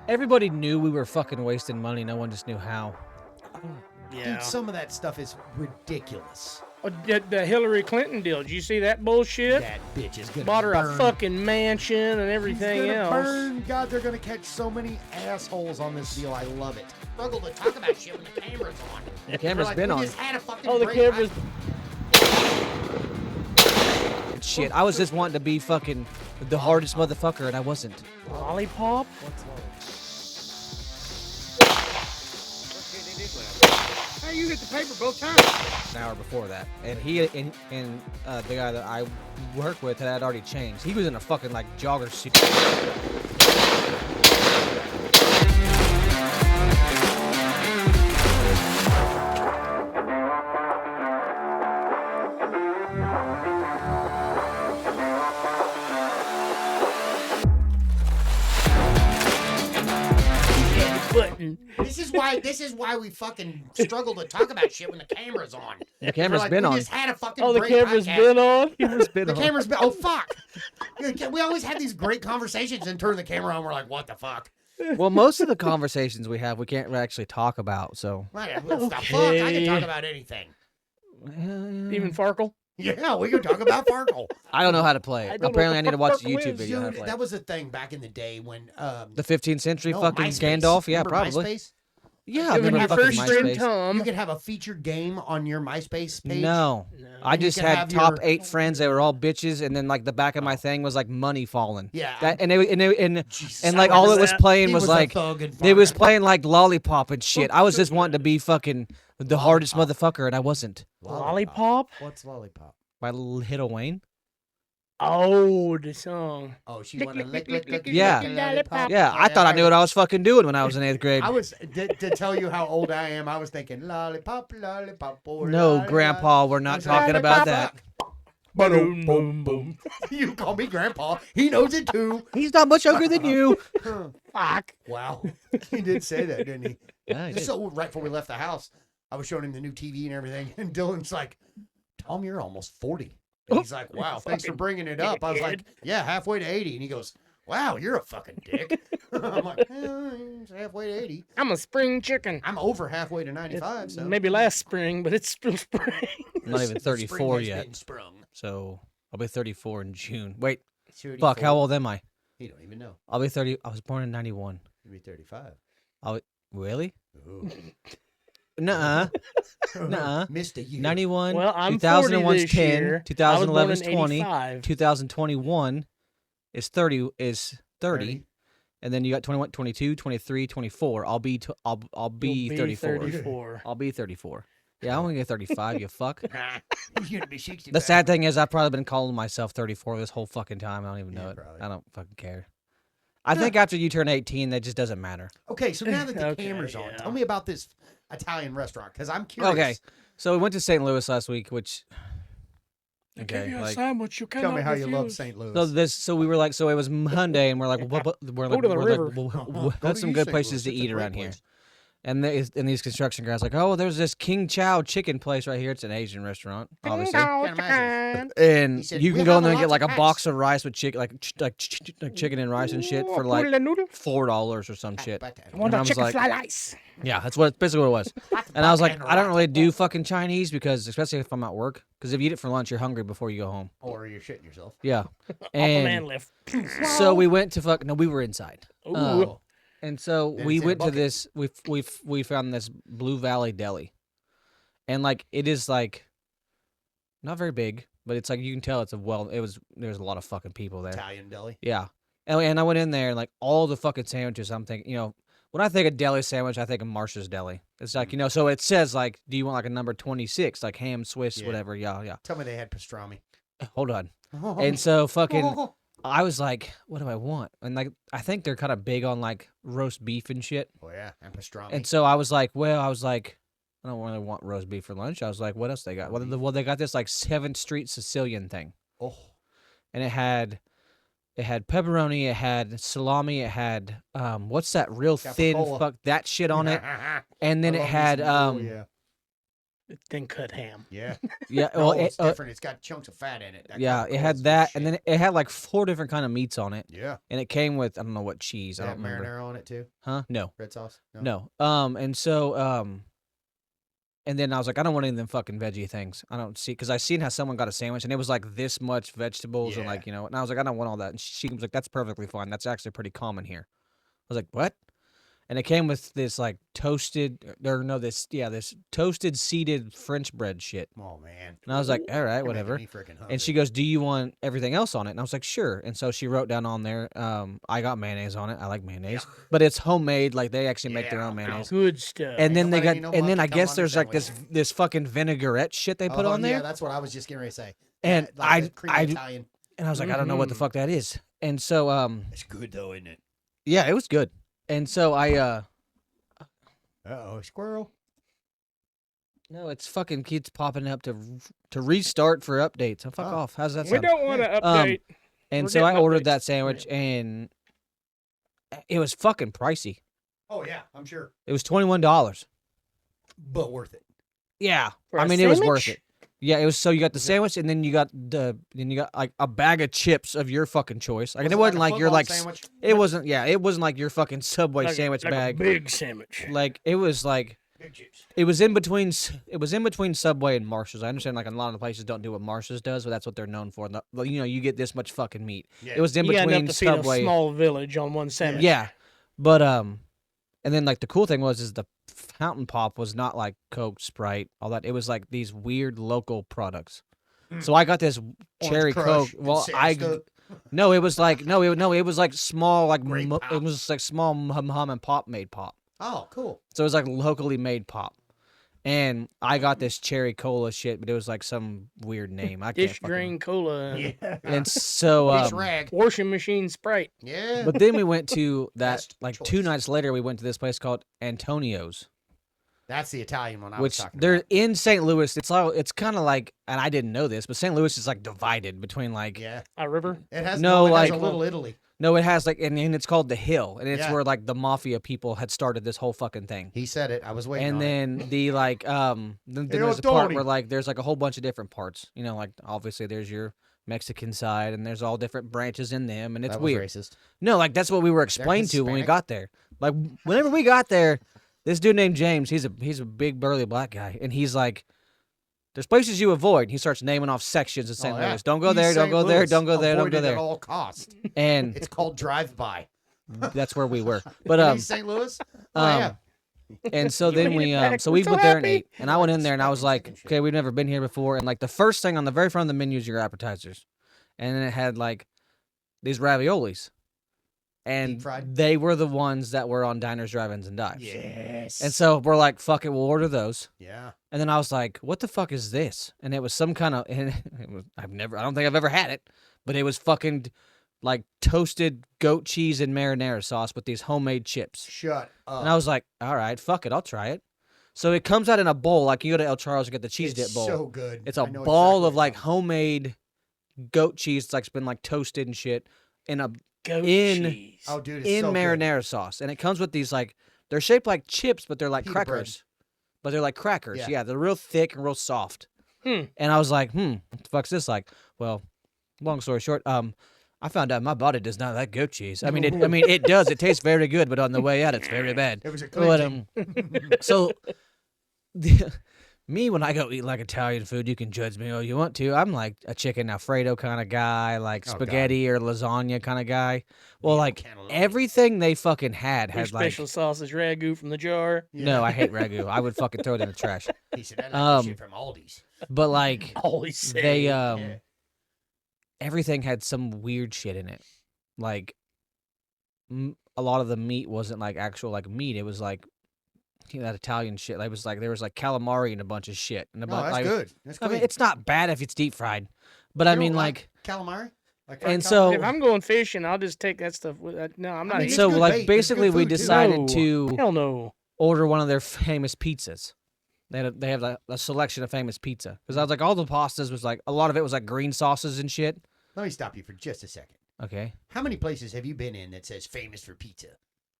Everybody knew we were fucking wasting money. No one just knew how. Yeah. Dude, some of that stuff is ridiculous. The Hillary Clinton deal. Did you see that bullshit? That bitch is gonna Bought her burn. a fucking mansion and everything She's gonna else. burn. God, they're gonna catch so many assholes on this deal. I love it. Struggle to talk about shit when the camera's on. The camera's been we on. Just had a fucking Oh, the break. camera's. Shit, I was just wanting to be fucking the hardest motherfucker, and I wasn't. Lollipop? Hey, you hit the paper both times. An hour before that, and he and the guy that I work with had already changed. He was in a fucking like jogger suit. Button. This is why we fucking struggle to talk about shit when the camera's on. The camera's We're like, been we on. just had a fucking Oh, the great camera's podcast. been on? The camera's been. Oh fuck! We always have these great conversations and turn the camera on. We're like, what the fuck? Well, most of the conversations we have, we can't actually talk about. So What the fuck? I can talk about anything. Even Farkle? Yeah, we can talk about Farkle. I don't know how to play I it. don't know Apparently, I what need to watch a Farkle YouTube is, video. How to Dude, play that it. was a thing back in the day when The 15th century no, fucking MySpace. Gandalf. Yeah, Remember probably. MySpace? Yeah, I When remember your fucking first friend MySpace. You Tom. could have a featured game on your MySpace page. No. I And you just can had have top your- 8 friends. They were all bitches, and then like the back of my thing was like money falling. Yeah. That, and Jesus, and I like all it remember was that. playing He was a like thug and it was fucking- playing like lollipop and shit. I was just wanting to be fucking the hardest motherfucker, and I wasn't. Lollipop? What's lollipop? By Little Wayne. Oh, the song. Oh, she Lick, wanna lick, lick, lick, lick, lick, lick, Yeah. lick, lollipop. Yeah, I thought I knew what I was fucking doing when I was in 8th grade. I was to tell you how old I am. I was thinking lollipop, lollipop. Oh, No, lollipop. Grandpa, we're not talking about that. Boom, boom, boom. You call me Grandpa. He knows it too. He's not much younger than you. Fuck. Wow, he did say that, didn't he? Yeah, he did. So right before we left the house, I was showing him the new TV and everything, and Dylan's like, "Tom, you're almost 40." And he's like, "Wow, thanks for bringing it up." I was like, "Yeah, halfway to 80," and he goes, "Wow, you're a fucking dick." I'm like, it's halfway to 80. I'm a spring chicken. I'm over halfway to 95. So Maybe last spring, but it's still spring. I'm not even The 34 spring has yet. been sprung. So I'll be 34 in June. Wait, 34. fuck, how old am I? You don't even know. I'll be 30. I was born in 91. You'll be 35. Really? Ooh. Nuh-uh. Nuh-uh. Missed a year. 91. Well, I'm 2001's 40 this 10. year. 2011 is I was born in 20. 85. 2021 is 30. Is 30. 30. And then you got 21, 22, 23, 24. I'll be You'll be 34. 34. I'll be 34. Yeah, I'm gonna get 35. You fuck. He's gonna be 65. The sad thing is, I've probably been calling myself 34 this whole fucking time. I don't even know Yeah, it. probably. I don't fucking care. I think after you turn 18, that just doesn't matter. Okay, so now that the Okay, camera's on, yeah. tell me about this Italian restaurant because I'm curious. Okay, so we went to St. Louis last week, which. Okay, a like sandwich you Tell me how you love St. Louis. so we were like, so it was Monday, and we're like, we're like, to the river. we'll Go have to some East good St. places to Louis. It's a eat great around here. place. And these construction guys like, oh, well, there's this King Chow chicken place right here. It's an Asian restaurant, obviously. Can't imagine. And He said, you "We can go in have there and lots get like of a box hats." of rice with chicken, like chicken and rice and shit for like $4 or some shit. I And want I a was chicken like- fly ice. Yeah, that's basically what it was. And I was like, I don't really do fucking Chinese because, especially if I'm at work, because if you eat it for lunch, you're hungry before you go home. Or you're shitting yourself. Yeah. Off a man And lift. so we went to no, we were inside. Ooh. And so Then we it's in a went to bucket. this. We found this Blue Valley Deli, and like it is like not very big, but it's like you can tell it's there's a lot of fucking people there. Italian deli. Yeah, and I went in there and like all the fucking sandwiches. I'm thinking, when I think of deli sandwich, I think of Marsh's Deli. It's like so it says like, do you want like a number 26, like ham, Swiss, Yeah. whatever? Yeah. Tell me they had pastrami. Hold on. And so fucking. I was like, what do I want? And like, I think they're kind of big on like roast beef and shit. Oh yeah, and pastrami. And so I was like, I don't really want roast beef for lunch. I was like, what else they got? Well, they got this like 7th Street Sicilian thing, oh, and it had pepperoni, it had salami, it had what's that real thin Capicola. fuck that shit on it, and then it had yeah. Thin cut ham. Yeah. Yeah, No, well, it's different. It's got chunks of fat in it. That yeah, kind of it had calls for that, shit. and then it had like 4 different kind of meats on it, Yeah. and it came with I don't know what cheese. I That don't remember. marinara on it too. Huh? No, Red sauce. no. And so and then I was like, I don't want any of them fucking veggie things. I don't see because I seen how someone got a sandwich and it was like this much vegetables and Yeah. like and I was like, I don't want all that. And she was like, that's perfectly fine. That's actually pretty common here. I was like, what? And it came with this like toasted this toasted seeded French bread shit. Oh man. And I was like, all right, You're whatever. making me freaking hungry. And she goes, do you want everything else on it? And I was like, sure. And so she wrote down on there, I got mayonnaise on it. I like mayonnaise, but it's homemade. Like they actually make their own mayonnaise. Good stuff. And then they nobody got, need no and then monkey I come guess on there's the like this fucking vinaigrette shit they put on there. Yeah, that's what I was just getting ready to say. And Yeah, like the creamy I- Italian. And I was like, I don't know what the fuck that is. And so, It's good though, isn't it? yeah, it was good. And so Uh-oh, squirrel. no, it's fucking keeps popping up to restart for updates. So fuck Oh. off. How's that we sound? don't want to update. And we're so I getting ordered updates. that sandwich, and it was fucking pricey. Oh yeah, I'm sure. It was $21. But worth it. Yeah, For I a mean it was worth sandwich? it. Yeah, it was. So you got the Was it- sandwich, and then you got like a bag of chips of your fucking choice. Like Was it it wasn't like a like your football like sandwich? it wasn't. Yeah, it wasn't like your fucking Subway Like a- sandwich like a bag. big sandwich. Like it was like Big juice. it was in between. It was in between Subway and Marshalls. I understand like a lot of the places don't do what Marshalls does, but that's what they're known for. You get this much fucking meat. Yeah. It was in You got between enough to feed a Subway. small village on one sandwich. Yeah, but and then like the cool thing was the fountain pop was not like Coke, Sprite, all that. It was like these weird local products. So I got this cherry Crush Coke. and Well, Siesta. no, it was like it was like small like Grape it pop. was like small hum and pop made pop. Oh, cool. So it was like locally made pop. And I got this cherry cola shit, but it was like some weird name. I can't Dish fucking. drain cola. Yeah. And so Dish rag. Washing machine Sprite. Yeah. but then we went to that Best like choice. 2 nights later we went to this place called Antonio's. That's the Italian one I was Which talking they're about. in St. Louis. It's kind of like, and I didn't know this, but St. Louis is like divided between like Yeah. A river. It has No, it has like- a little Italy. no, it has like and it's called the Hill, and it's Yeah. where like the mafia people had started this whole fucking thing. He said it. I was waiting And on it. then the like then Hey, there's a part Tony. where like there's like a whole bunch of different parts. Like obviously there's your Mexican side, and there's all different branches in them, and it's That was weird. racist. No, like that's what we were explained to when we Hispanic? got there. Like whenever we got there, this dude named James, he's a big burly black guy, and he's like, "There's places you avoid." He starts naming off sections of St. Oh, yeah. Louis. Don't go He's there. Don't St. go there. Louis. Don't go there. Don't Avoid go it there. At all cost. And It's called drive-by. that's where we were. But He's St. Louis. Oh, yeah. and so You then made we it back. so We're we so went there and happy. ate, and I went in there and I was Fucking like, chicken shit. okay, we've never been here before, and like the first thing on the very front of the menu is your appetizers, and then it had like these raviolis, and Deep fried? they were the ones that were on Diners, Drive-Ins, and Dives. Yes. And so we're like, fuck it, we'll order those. Yeah. And then I was like, what the fuck is this? And it was some kind of, and it was, I don't think I've ever had it, but it was fucking like toasted goat cheese and marinara sauce with these homemade chips. Shut up. And I was like, all right, fuck it, I'll try it. So it comes out in a bowl, like you go to El Charles and get the cheese it's dip bowl. so good. It's a I know ball exactly of like what homemade goat cheese. It's like been like toasted and shit in a Goat In- cheese. Oh, dude, it's in so good. marinara sauce, and it comes with these like they're shaped like chips, but they're like Pita bread. crackers. But they're like crackers. Yeah. Yeah, they're real thick and real soft. Hmm. And I was like, what the fuck's this like? Well, long story short, I found out my body does not like goat cheese. I mean, it does. It tastes very good, but on the way out, it's very bad. It was a But cleansing. so me when I go eat like Italian food, you can judge me all you want to. I'm like a chicken Alfredo kind of guy, like Oh, God. spaghetti or lasagna kind of guy. Well, Yeah, like cannelloni. everything they fucking had Your had like special sausage ragu from the jar. no, I hate ragu. I would fucking throw it in the trash. He said, I like this shit um, from Aldi's. But like Always say. they Yeah. everything had some weird shit in it. Like a lot of the meat wasn't like actual like meat. It was like that Italian shit. It was like there was like calamari and a bunch of shit. And a No, bunch, that's like, good. That's I good. mean, it's not bad if it's deep fried, but I You mean, don't like, calamari. Like and fried so- If I'm going fishing, I'll just take that stuff. No, I'm not. mean, and it's so good like bait. It's basically good we food, too. decided No. to Hell no. order one of their famous pizzas. They have a selection of famous pizza because I was like all the pastas was like a lot of it was like green sauces and shit. Let me stop you for just a second. Okay, How many places have you been in that says famous for pizza?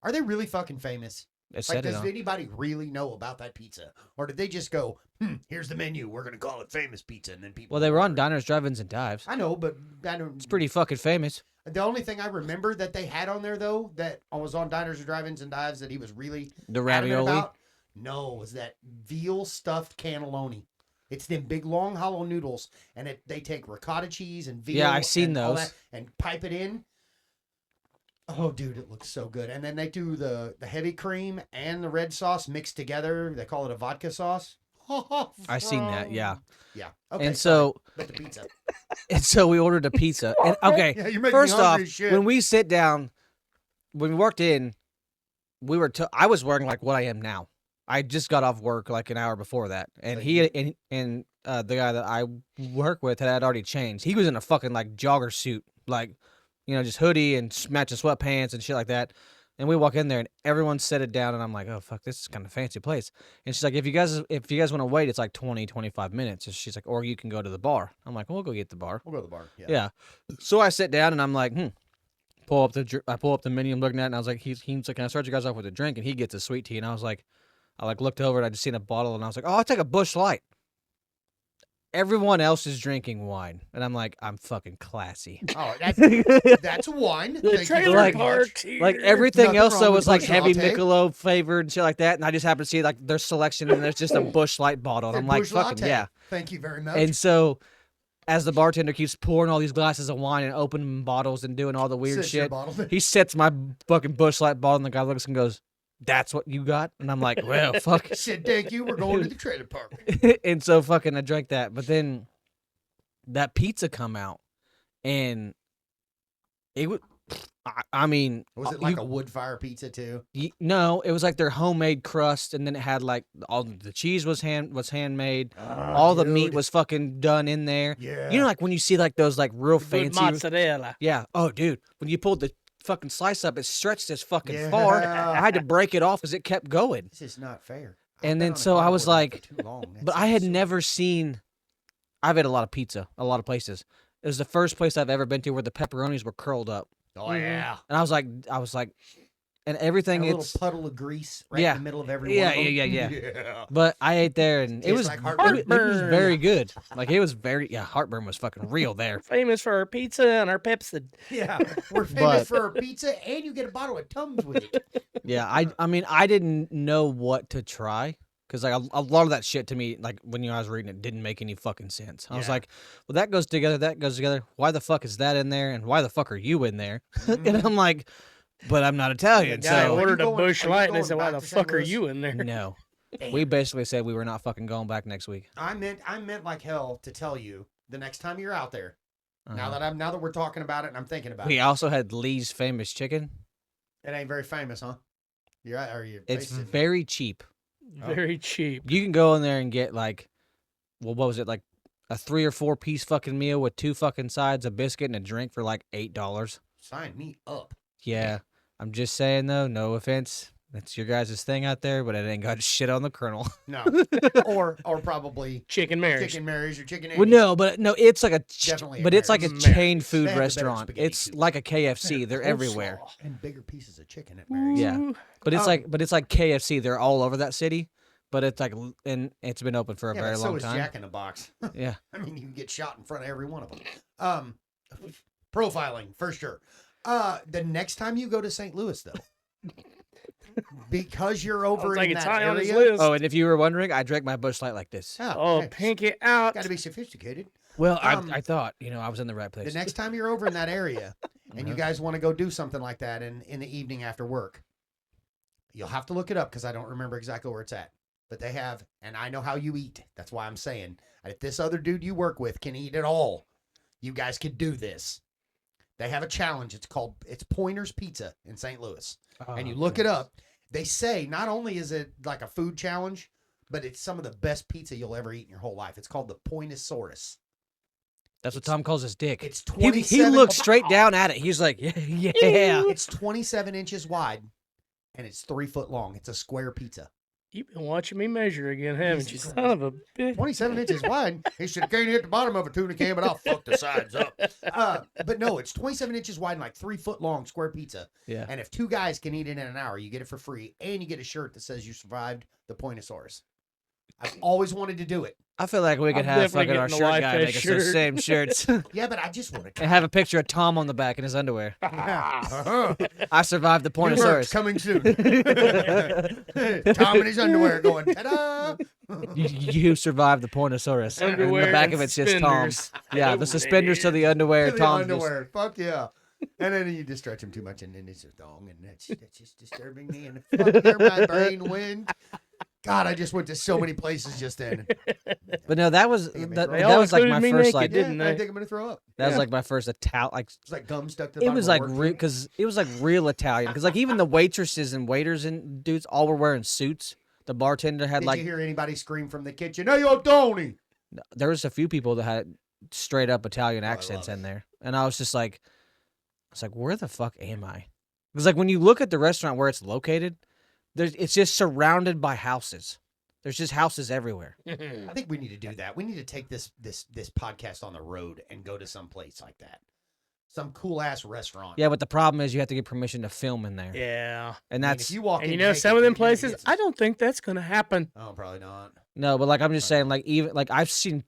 Are they really fucking famous? It Like, said it does on. anybody really know about that pizza, or did they just go, "Here's the menu. We're gonna call it Famous Pizza," and then people? Well, they were on order it? Diners, Drive-Ins, and Dives. I know, but I don't. It's pretty fucking famous. The only thing I remember that they had on there though, that was on Diners or Drive-Ins and Dives, that he was really The adamant ravioli. about, no, was that veal stuffed cannelloni. It's them big long hollow noodles, and they take ricotta cheese and veal. Yeah, I seen and all those. that, and pipe it in. Oh, dude, it looks so good. And then they do the heavy cream and the red sauce mixed together. They call it a vodka sauce. I seen that, yeah. Yeah. Okay. And so, but the pizza. and so we ordered a pizza. And okay, Yeah, you're making first me off, hungry as shit. when we sit down, when we walked in, we were. I was wearing like what I am now. I just got off work like an hour before that, and the guy that I work with had already changed. He was in a fucking like jogger suit, like, you know, just hoodie and matching sweatpants and shit like that. And we walk in there and everyone's seated down, and I'm like, oh fuck, this is kind of fancy place. And she's like, if you guys want to wait, it's like 20-25 minutes. And she's like, or you can go to the bar. I'm like, well, we'll go get the bar. We'll go to the bar. Yeah. Yeah. So I sit down and I'm like, I pull up the menu I'm looking at, and I was like, he's like, can I start you guys off with a drink? And he gets a sweet tea, and I was like, I looked over and I just seen a bottle, and I was like, oh, I'll take a Busch Light. Everyone else is drinking wine, and I'm like, I'm fucking classy. Oh, that's wine. The Thank you trailer very park much. here. Like everything Nothing else, wrong though, with was like Busch heavy Latte. Michelob flavored and shit like that, and I just happened to see like their selection, and there's just a Busch Light bottle, and A I'm like, Busch fucking Latte. yeah. Thank you very much. And so, as the bartender keeps pouring all these glasses of wine and opening bottles and doing all the weird Sits your shit, bottle. he sets my fucking Busch Light bottle, and the guy looks and goes, "That's what you got?" And I'm like, "Well, fuck." He said, "Thank you. We're going to the trailer park." And so fucking I drank that, but then that pizza come out, and it was. I mean, Was it like a wood fire pizza too? no, it was like their homemade crust, and then it had like all the cheese was handmade, all the meat was fucking done in there. Yeah. You know, like when you see like those like real Good fancy, mozzarella. yeah. Oh, dude, when you pulled the fucking slice up, it stretched this fucking far. Yeah. I had to break it off because it kept going. This is not fair. And I've been then on a so I was carnivore diet like, for too long. but I had never seen. I've had a lot of pizza, a lot of places. It was the first place I've ever been to where the pepperonis were curled up, Oh yeah. and I was like, and everything. And a It's little puddle of grease right Yeah. in the middle of every Yeah, one of them. yeah. Yeah. But I ate there, and it Tastes was like it heartburn. was very good. Like it was very heartburn was fucking real there. Famous for our pizza and our Pepsi. Yeah. We're famous But- for our pizza, and you get a bottle of Tums with it. Yeah, I mean I didn't know what to try because like a lot of that shit to me, like when I was reading it, didn't make any fucking sense. I was Yeah. like, well, that goes together, that goes together. Why the fuck is that in there, and why the fuck are you in there? And I'm like, but I'm not Italian, Yeah, I are so you ordered a going- Busch are you Light, and I going said, "Why back the to St. fuck are Louis? you in there?" no. Damn. We basically said we were not fucking going back next week. I meant like hell to tell you the next time you're out there. Now Uh-huh. that we're talking about it and I'm thinking about We it. also had Lee's famous chicken. It ain't very famous, huh? You're right, or you? It's very cheap. Very cheap. You can go in there and get like, well, what was it, like a 3 or 4 piece fucking meal with 2 fucking sides, a biscuit, and a drink for like $8. Sign me up. Yeah, I'm just saying though, no offense, that's your guys' thing out there, but it ain't got shit on the kernel. No, or probably Chicken Mary's. chicken Mary's or chicken. Well, Andy's. no, it's like Definitely a but it's like a Mary's. chain food They have the better restaurant. spaghetti It's too. like a KFC. They're Coleslaw everywhere. and bigger pieces of chicken at Mary's. Yeah. Ooh. But it's Oh. like KFC. They're all over that city. But it's like, and it's been open for a Yeah, very but long so is time. Jack in the Box. Yeah. I mean, you can get shot in front of every one of them. Profiling for sure. The next time you go to St. Louis, though, because you're over Sounds in like it's that high on his area. list. Oh, and if you were wondering, I drank my Busch Light like this. Oh, pinky out. Got to be sophisticated. Well, Um, I thought, I was in the right The place. next time you're over in that area and you Uh-huh. guys want to go do something like that in the evening after work, you'll have to look it up because I don't remember exactly where it's at. But they have, and I know how you eat. That's why I'm saying, if this other dude you work with can eat it all, you guys could do this. They have a challenge. It's Pointer's Pizza in St. Louis. And you look it up. They say not only is it like a food challenge, but it's some of the best pizza you'll ever eat in your whole life. It's called the Pointosaurus. That's what Tom calls his dick. It's He 27 looked straight down at it. He's like, yeah, yeah. It's 27 inches wide and it's 3 foot long. It's a square pizza. You've been watching me measure again, haven't you, Jesus son of a bitch? 27 inches wide. He should have can't hit the bottom of a tuna can, but I'll fuck the sides up. But no, it's 27 inches wide and like 3 foot long square pizza. Yeah. And if 2 guys can eat it in an hour, you get it for free, and you get a shirt that says you survived the Pointosaurus. I've always wanted to do it. I feel like we could I'm have definitely fucking our getting the shirt Life guy Vest make us those shirt. same shirts Yeah, but I just want to try. and have a picture of Tom on the back in his underwear. Uh-huh. I survived the New merch Pointosaurus. coming soon. Tom in his underwear going, ta-da! You survived the Pointosaurus. And in the Underwear back and of it's just Tom. suspenders. Yeah, the suspenders to the underwear. To the Tom's underwear. Fuck yeah. And then you just stretch him too much, and then it's a thong, and that's just disturbing me. And fuck, there my brain went. God, I just went to so many places just then. But no, that was They that all was like my included me first naked, like didn't I they? think I'm gonna throw up. that was like my first Italian like It's like gum stuck to the it bottom was of like a work real food. because it was like real Italian because like even the waitresses and waiters and dudes all were wearing suits. The bartender had Did like you hear anybody scream from the kitchen? Hey, yo, Tony! there was a few people that had straight up Italian I accents love in there, and I was just like, where the fuck am I? Because like when you look at the restaurant where it's located, it's just surrounded by houses. There's just houses everywhere. I think we need to do that. We need to take this podcast on the road and go to some place like that. Some cool ass restaurant. Yeah, but the problem is you have to get permission to film in there, Yeah. and I mean, that's if you walk And in you know, naked, some of them you're gonna get places, some- I don't think that's going to happen. Oh, probably not. no. But like I'm just saying, like even like I've seen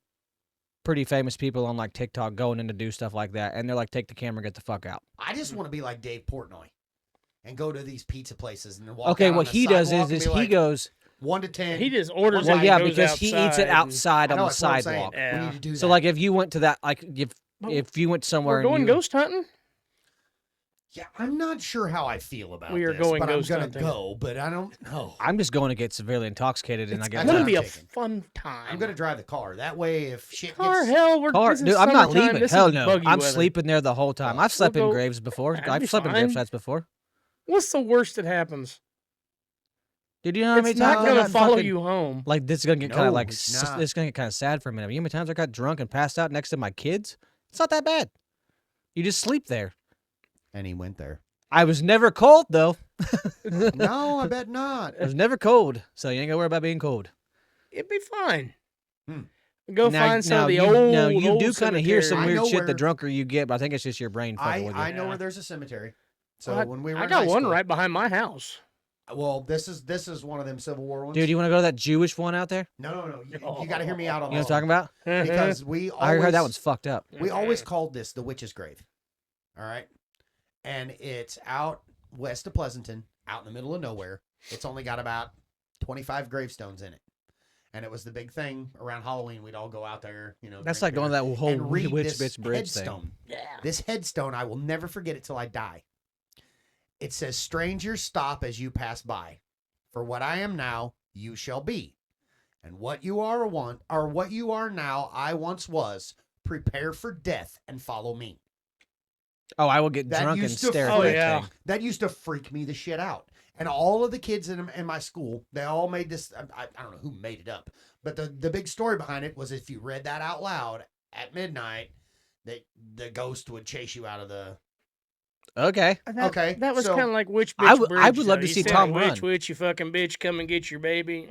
pretty famous people on like TikTok going in to do stuff like that, and they're like, take the camera, get the fuck out. I just want to be like Dave Portnoy and go to these pizza places and then walk Okay, out on what the he does sidewalk and is be he like, goes. 1 to 10. He just orders Well, it. Well, and yeah, goes because he eats it and- outside I on know, the that's what I'm saying. sidewalk. Yeah. We need to do that. So like if you went to that, like if you went somewhere We're going and you, ghost hunting? yeah, I'm not sure how I feel about We are this, going but I'm ghost gonna hunting. go. But I don't know. I'm just going to get severely intoxicated and It's I It's get That's going what to I'm be a taking. fun time. I'm gonna drive the car. That way, if shit Car, gets hell, we're car. this is Dude, I'm not summertime. leaving. This Hell is no. buggy I'm weather. sleeping there the whole time. I've slept in go- graves before. That'd I've be slept in fine. grave sites before. What's the worst that happens? Dude, you know how many It's times not I going to got follow fucking- you home. Like this is gonna get kind of No, like it's not. this is gonna get kind of sad for a minute. You know how many times I got drunk and passed out next to my kids? It's not that bad. You just sleep there. and he went there. I was never cold though. No, I bet not. I was never cold, so you ain't gotta worry about being cold. It'd be fine. Hmm. Go Now- find some now of the you, old. Now you old do kind of hear some I weird know shit where- the drunker you get, but I think it's just your brain fucking with you. I know Yeah. where there's a cemetery. So Well, when we were I in got high one school- right behind my house. Well, this is one of them Civil War ones. Dude, you want to go to that Jewish one out there? No. You got to hear me out on You know this what I'm talking about? because we I always heard that one's fucked up. we always called this the witch's grave. All right, and it's out west of Pleasanton, out in the middle of nowhere. It's only got about 25 gravestones in it, and it was the big thing around Halloween. We'd all go out there, you know. That's drink like going to beer, that whole and read witch this bitch bridge thing. headstone. Yeah. This headstone, I will never forget it till I die. It says, "Strangers, stop as you pass by. For what I am now, you shall be. And what you are what you are now, I once was. Prepare for death and follow me." Oh, I will get That drunk and used to stare at freak- that Oh, yeah. thing. That used to freak me the shit out. And all of the kids in my school, they all made this. I don't know who made it up, but the big story behind it was if you read that out loud at midnight, that the ghost would chase you out of the. Okay. Okay, That was so- kind of like Witch Bitch I would Bridge, love though. to You see said, Tom Witch, run. witch, you fucking bitch, come and get your baby.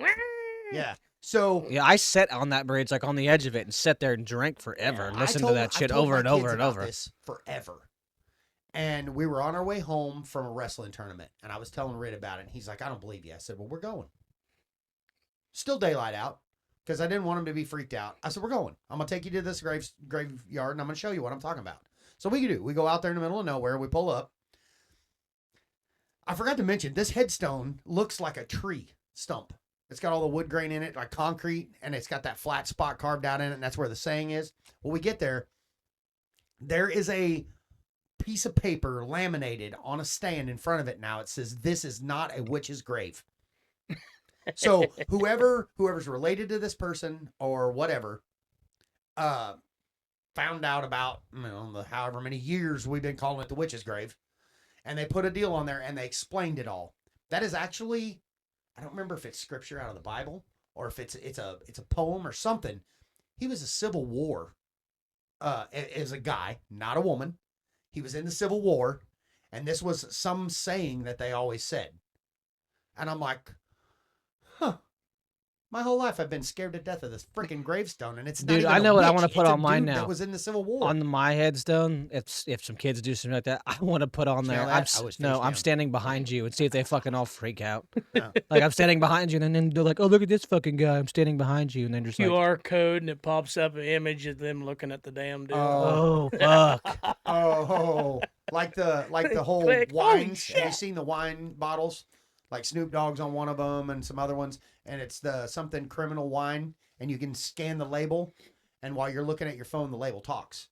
Yeah. So Yeah, I sat on that bridge, like on the edge of it, and sat there and drank forever and I listened told- to that I shit told over my and over kids and about over. This forever. And we were on our way home from a wrestling tournament, and I was telling Rid about it, and he's like, "I don't believe you." I said, "Well, we're going." Still daylight out, because I didn't want him to be freaked out. I said, "We're going. I'm gonna take you to this graveyard, and I'm gonna show you what I'm talking about." So we do. We go out there in the middle of nowhere. We pull up. I forgot to mention this headstone looks like a tree stump. It's got all the wood grain in it, like concrete, and it's got that flat spot carved out in it, and that's where the saying is. Well, we get there. There is a piece of paper laminated on a stand in front of it now. It says, "This is not a witch's grave." So whoever's related to this person or whatever, found out about, the however many years we've been calling it the witch's grave, and they put a deal on there and they explained it all. That is actually, I don't remember if it's scripture out of the Bible or if it's a poem or something. He was a Civil War, as a guy, not a woman. He was in the Civil War, and this was some saying that they always said. And I'm like, My whole life I've been scared to death of this freaking gravestone, and it's not Dude, even I a know what I witch. wanna put It's a on mine dude now. That was in the Civil War. On my headstone, if some kids do something like that, I want to put on there. Smell that? I was face I'm down. standing behind you and see if they fucking all freak out. Oh. Like I'm standing behind you, and then they're like, "Oh, look at this fucking guy! I'm standing behind you," and then just like, QR code and it pops up an image of them looking at the damn dude. "Oh fuck!" Oh, like the whole Click. Holy wines. Have you shit. seen the wine bottles? Like Snoop Dogg's on one of them, and some other ones, and it's the something criminal wine, and you can scan the label, and while you're looking at your phone, the label talks.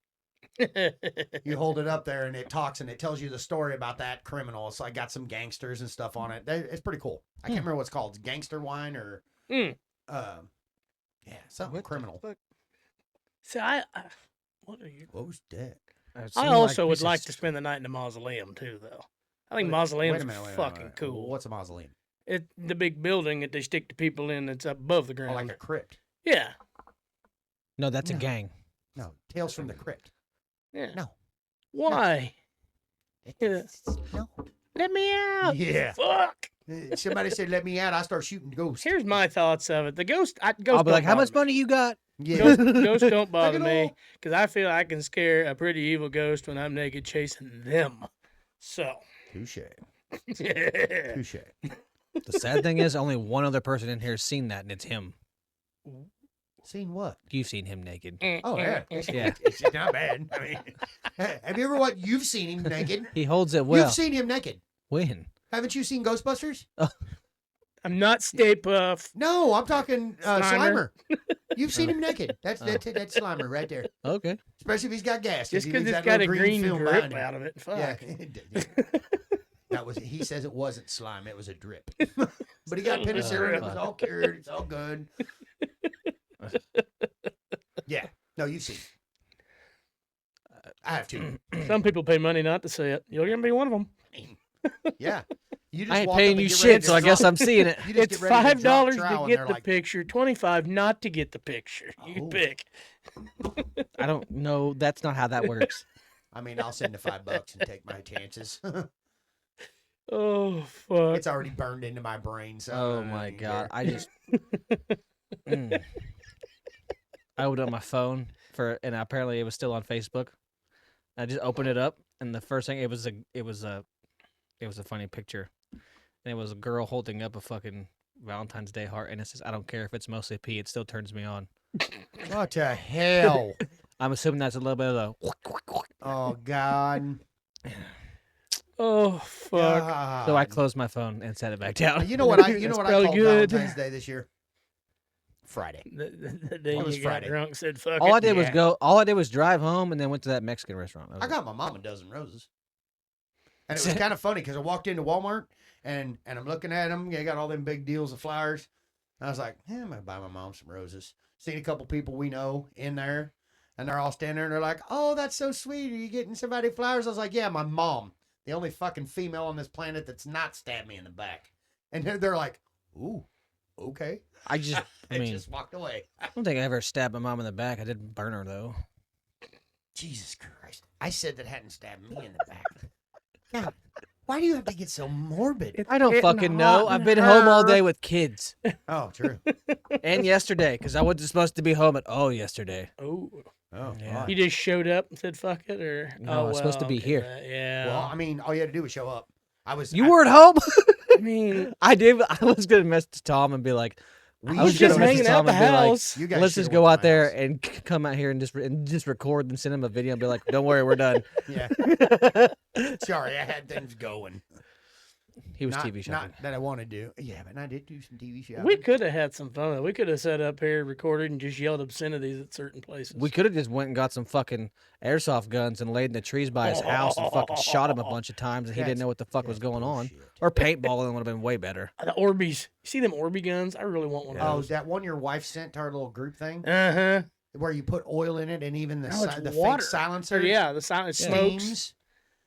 You hold it up there, and it talks, and it tells you the story about that criminal. So I got some gangsters and stuff on it. It's pretty cool. I can't remember what it's called. It's gangster wine or, yeah, something What the criminal. fuck? See, what are you? What was that? It I seemed also would pieces- like to spend the night in the mausoleum too, though. I think Wait mausoleums a minute, wait a are minute, fucking wait. cool. What's a mausoleum? It's the big building that they stick the people in that's up above the Oh, ground. like a crypt. Yeah, No, that's a No. gang. No, Tales from the Crypt. yeah. No. Why? No. Let me out. Yeah. Fuck. Somebody said, "Let me out." I start shooting ghosts. Here's my thoughts of it. The ghost. I'll Ghost be like, "How much money you got?" Yeah. Ghosts don't bother Look at me all- because I feel I can scare a pretty evil ghost when I'm naked chasing them. So. Touche. Yeah. Touche. The sad thing is, only one other person in here has seen that, and it's him. Seen what? You've seen him naked. Oh yeah. Yeah. It's not bad. I mean, have you ever what? You've seen him naked. He holds it well. You've seen him naked. When? Haven't you seen Ghostbusters? I'm not Stay Puff. No, I'm talking Slimer. Slimer. You've seen him naked. That's Slimer right there. Okay. Especially if he's got gas. Just He because leaves it's that got a little green film drip behind him. out of it. Fuck. Yeah. That was. He says it wasn't slime. It was a drip. But he got penicillin. It was all cured. It's all good. Yeah. No, you've seen it. I have to. Some people pay money not to see it. You're gonna be one of them. Yeah. You just I ain't walk up paying and you get ready shit, to so I drop- guess I'm seeing it. you just It's get ready $5 drop to trowel and get they're the like, picture, 25 not to get the picture. You Oh. pick. I don't know. That's not how that works. I mean, I'll send the $5 and take my chances. Oh fuck! It's already burned into my brain. So Oh I my don't god! care. I just. Mm. I opened up my phone and apparently it was still on Facebook. I just opened it up, and the first thing it was a funny picture, and it was a girl holding up a fucking Valentine's Day heart, and it says, "I don't care if it's mostly pee, it still turns me on." What the hell? I'm assuming that's a little bit of the. Oh God. Oh fuck! So I God. closed my phone and set it back down. You know what I That's called probably good. Valentine's Day this year? Friday. The day It was you got Friday. drunk, said fuck All it. I did was Yeah. go. All I did was drive home and then went to that Mexican restaurant. That was I it. got my mom a dozen roses. And it was kind of funny because I walked into Walmart and I'm looking at them. They got all them big deals of flowers. And I was like, I'm going to buy my mom some roses. Seen a couple people we know in there. And they're all standing there and they're like, oh, that's so sweet. Are you getting somebody flowers? I was like, yeah, my mom. The only fucking female on this planet that's not stabbed me in the back. And they're like, ooh, okay. I just. I And mean, just walked away. I don't think I ever stabbed my mom in the back. I did burn her though. Jesus Christ. I said that hadn't stabbed me in the back. God, why do you have to get so morbid? I don't Getting fucking hot know. I've in been home all her. day with kids Oh, true. and yesterday because I wasn't supposed to be home at all yesterday. Oh, Oh, Yeah. why? you just showed up and said fuck it, or No, oh, I was supposed to be okay, here. Yeah. Well, I mean, all you had to do was show up. You weren't home. I mean, I did. I was gonna message Tom and be like, We I was he's gonna just message hanging out Tom the and be like, house. You guys let's should've just go went out to my there house. and come out here and just record and send him a video and be like, don't worry, we're done. Yeah. Sorry, I had things going. He was not, TV shopping. Not that I wanted to. Yeah, but I did do some TV shopping. We could have had some fun. We could have sat up here, recorded, and just yelled obscenities at certain places. We could have just went and got some fucking airsoft guns and laid in the trees by his house and fucking shot him a bunch of times and he didn't That's- know what the fuck was that's going on. bullshit. Or paintballing would have been way better. The Orbeez. You see them Orby guns? I really want one Oh, of those. that one your wife sent to our little group thing Uh-huh. where you put oil in it and even the No, it's the water. fake silencer Yeah, the silent smokes. steams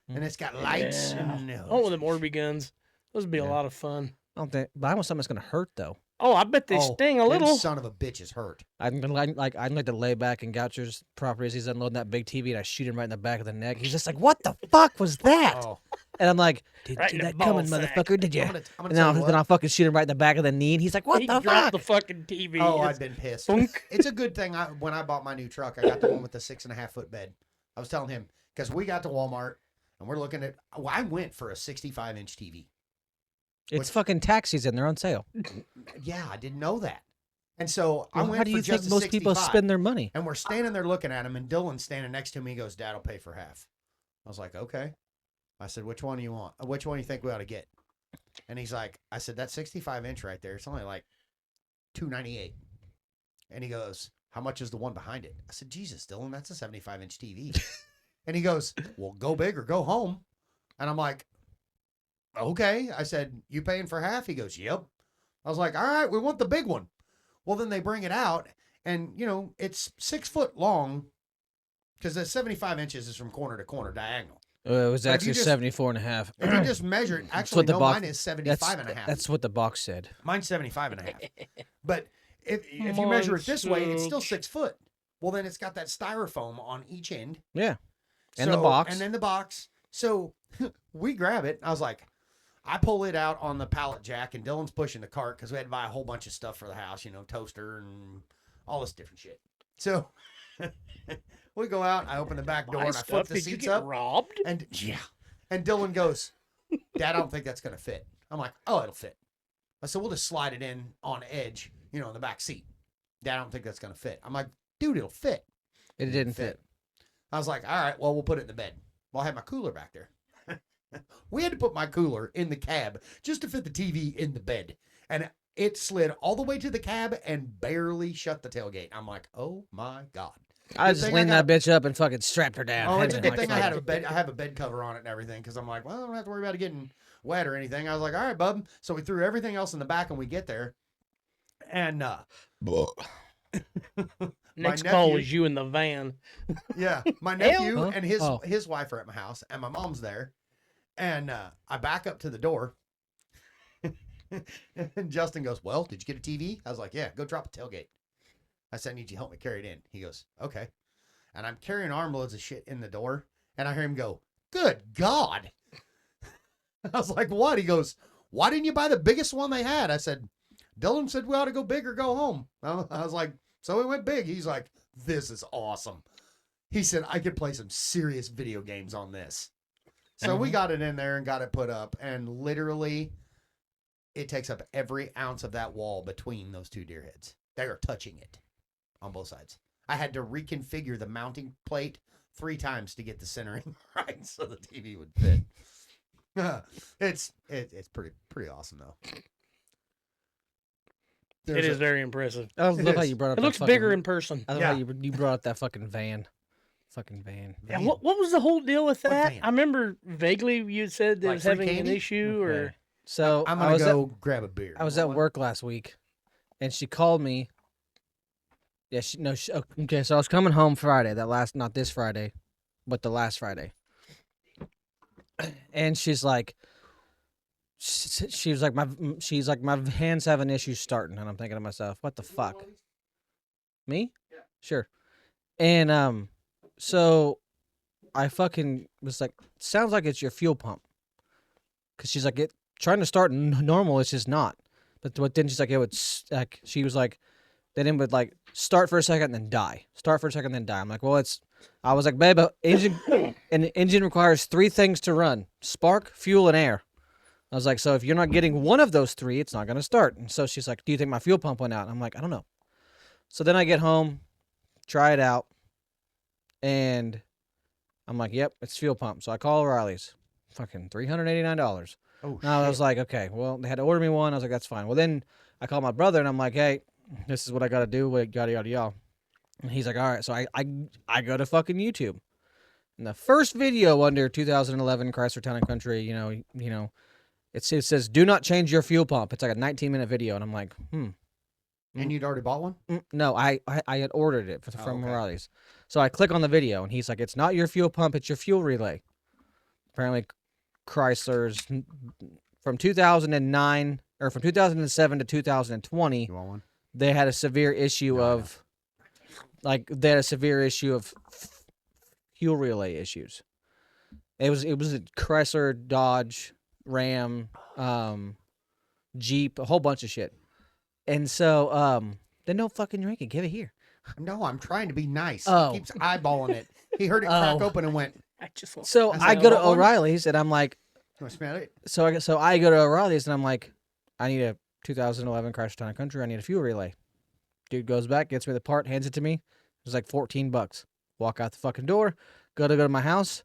and it's got lights. Yeah. And, no, I want one of them Orby guns. Those would be a lot of fun. I don't think, but I want something that's gonna hurt though. Oh, I bet they Oh, sting a them little. son of a bitch is hurt. I'd like to lay back in Goucher's properties. He's unloading that big TV and I shoot him right in the back of the neck. He's just like, "What the fuck was that?" Oh, And I'm like, did Right you in see the that coming, ball sack. motherfucker? Did you? I'm gonna And tell you then I'll what. fucking shoot him right in the back of the knee. And he's like, what He the dropped fuck? the fucking TV. Oh, It's I've been pissed. thunk. It's a good thing when I bought my new truck, I got the one with the 6.5 foot bed. I was telling him because we got to Walmart and we're looking at. Well, I went for a 65-inch TV. It's fucking taxis and they're on sale. Yeah, I didn't know that. And so I Well, went how do for you think just a most people 65. spend their money? And we're standing there looking at him, and Dylan's standing next to me. He goes, "Dad, I'll pay for half." I was like, "Okay." I said, "Which one do you want? Which one do you think we ought to get?" And he's like, "I said that 65-inch right there. It's only like $298." And he goes, "How much is the one behind it?" I said, "Jesus, Dylan, that's a 75-inch TV." And he goes, "Well, go big or go home." And I'm like, "Okay." I said, "You paying for half?" He goes, "Yep." I was like, "All right, we want the big one." Well, then they bring it out, and it's 6 foot long because the 75 inches is from corner to corner diagonal. It was But if actually you just- 74 and a half. If you just measure it, actually, what the no, box- mine is 75 and a half. That's what the box said. Mine's 75 and a half. But if you measure it this way, it's still Monster. 6 foot. Well, then it's got that styrofoam on each end. Yeah. And the box. And then the box. So we grab it. I was like, I pull it out on the pallet jack, and Dylan's pushing the cart because we had to buy a whole bunch of stuff for the house, toaster and all this different shit. So we go out, I open the back door, My and I flip stuff. the Did you seats get up. robbed? And and Dylan goes, "Dad, I don't think that's going to fit." I'm like, "Oh, it'll fit." I said, "We'll just slide it in on edge, in the back seat." "Dad, I don't think that's going to fit." I'm like, "Dude, it'll fit." It didn't fit. I was like, "All right, well, we'll put it in the bed." Well, I had my cooler back there. We had to put my cooler in the cab just to fit the TV in the bed. And it slid all the way to the cab and barely shut the tailgate. I'm like, oh my God. I Good just thing leaned got- that bitch up and fucking strapped her down. Oh, it's a Had good been thing like, I had a bed. I have a bed cover on it and everything because I'm like, well, I don't have to worry about it getting wet or anything. I was like, all right, bub. So we threw everything else in the back and we get there. And Next my call nephew- was you in the van. yeah, my nephew Huh? and Oh. his wife are at my house and my mom's there. And I back up to the door. And Justin goes, "Well, did you get a TV?" I was like, "Yeah, go drop a tailgate." I said, "I need you to help me carry it in." He goes, "Okay." And I'm carrying armloads of shit in the door. And I hear him go, "Good God." I was like, "What?" He goes, "Why didn't you buy the biggest one they had?" I said, "Dylan said we ought to go big or go home." I was like, so we went big. He's like, "This is awesome." He said, "I could play some serious video games on this." So we got it in there and got it put up. And literally, it takes up every ounce of that wall between those two deer heads. They are touching it on both sides. I had to reconfigure the mounting plate 3 times to get the centering right so the TV would fit. It's pretty awesome though. It is very impressive. I love how is. you brought up It that looks fucking, bigger in person. I love Yeah. how you brought up that fucking van. Fucking van. And what was the whole deal with What that? van? I remember vaguely you said that it Like was free having an candy? issue or Okay. So I'm I gonna was go grab a beer. I was You at want work last week, and she called me. Yeah, okay. So I was coming home Friday. Not this Friday, but the last Friday. And she's like, she's like my hands have an issue starting, and I'm thinking to myself, what the fuck? Me? Yeah. Sure. And so I fucking was like, sounds like it's your fuel pump, because she's like, trying to start normal, it's just not. But then she's like, she was like, then it would like start for a second, then die. Start for a second, then die. I'm like, well, I was like, babe, an engine requires 3 things to run: spark, fuel, and air. I was like, so if you're not getting one of those 3, it's not going to start. And so she's like, do you think my fuel pump went out? And I'm like, I don't know. So then I get home, try it out, and I'm like, yep, it's fuel pump. So I call O'Reilly's. Fucking $389. Oh, And I was like, okay, well, they had to order me one. I was like, that's fine. Well, then I called my brother, and I'm like, hey, this is what I got to do, yada, yada, yada. And he's like, all right. So I go to fucking YouTube. And the first video under 2011 Chrysler Town & Country, it says, do not change your fuel pump. It's like a 19-minute video. And I'm like, And you'd already bought one? no, I had ordered it from okay. O'Reilly's. So I click on the video, and he's like, it's not your fuel pump, it's your fuel relay. Apparently, Chrysler's from 2009 or from 2007 to 2020, You want one? they had a severe issue of fuel relay issues. It was a Chrysler, Dodge, Ram, Jeep, a whole bunch of shit. And so then don't fucking drink it. Give it here. No, I'm trying to be nice. Oh. He keeps eyeballing it. He heard it crack open and went, I just want. So I I said, go to "What one?" O'Reilly's and I'm like, "You want to smell it?" so I go to O'Reilly's and I'm like, I need a 2011 Chrysler Town & Country. I need a fuel relay. Dude goes back, gets me the part, hands it to me. It was like $14. Walk out the fucking door, go to my house,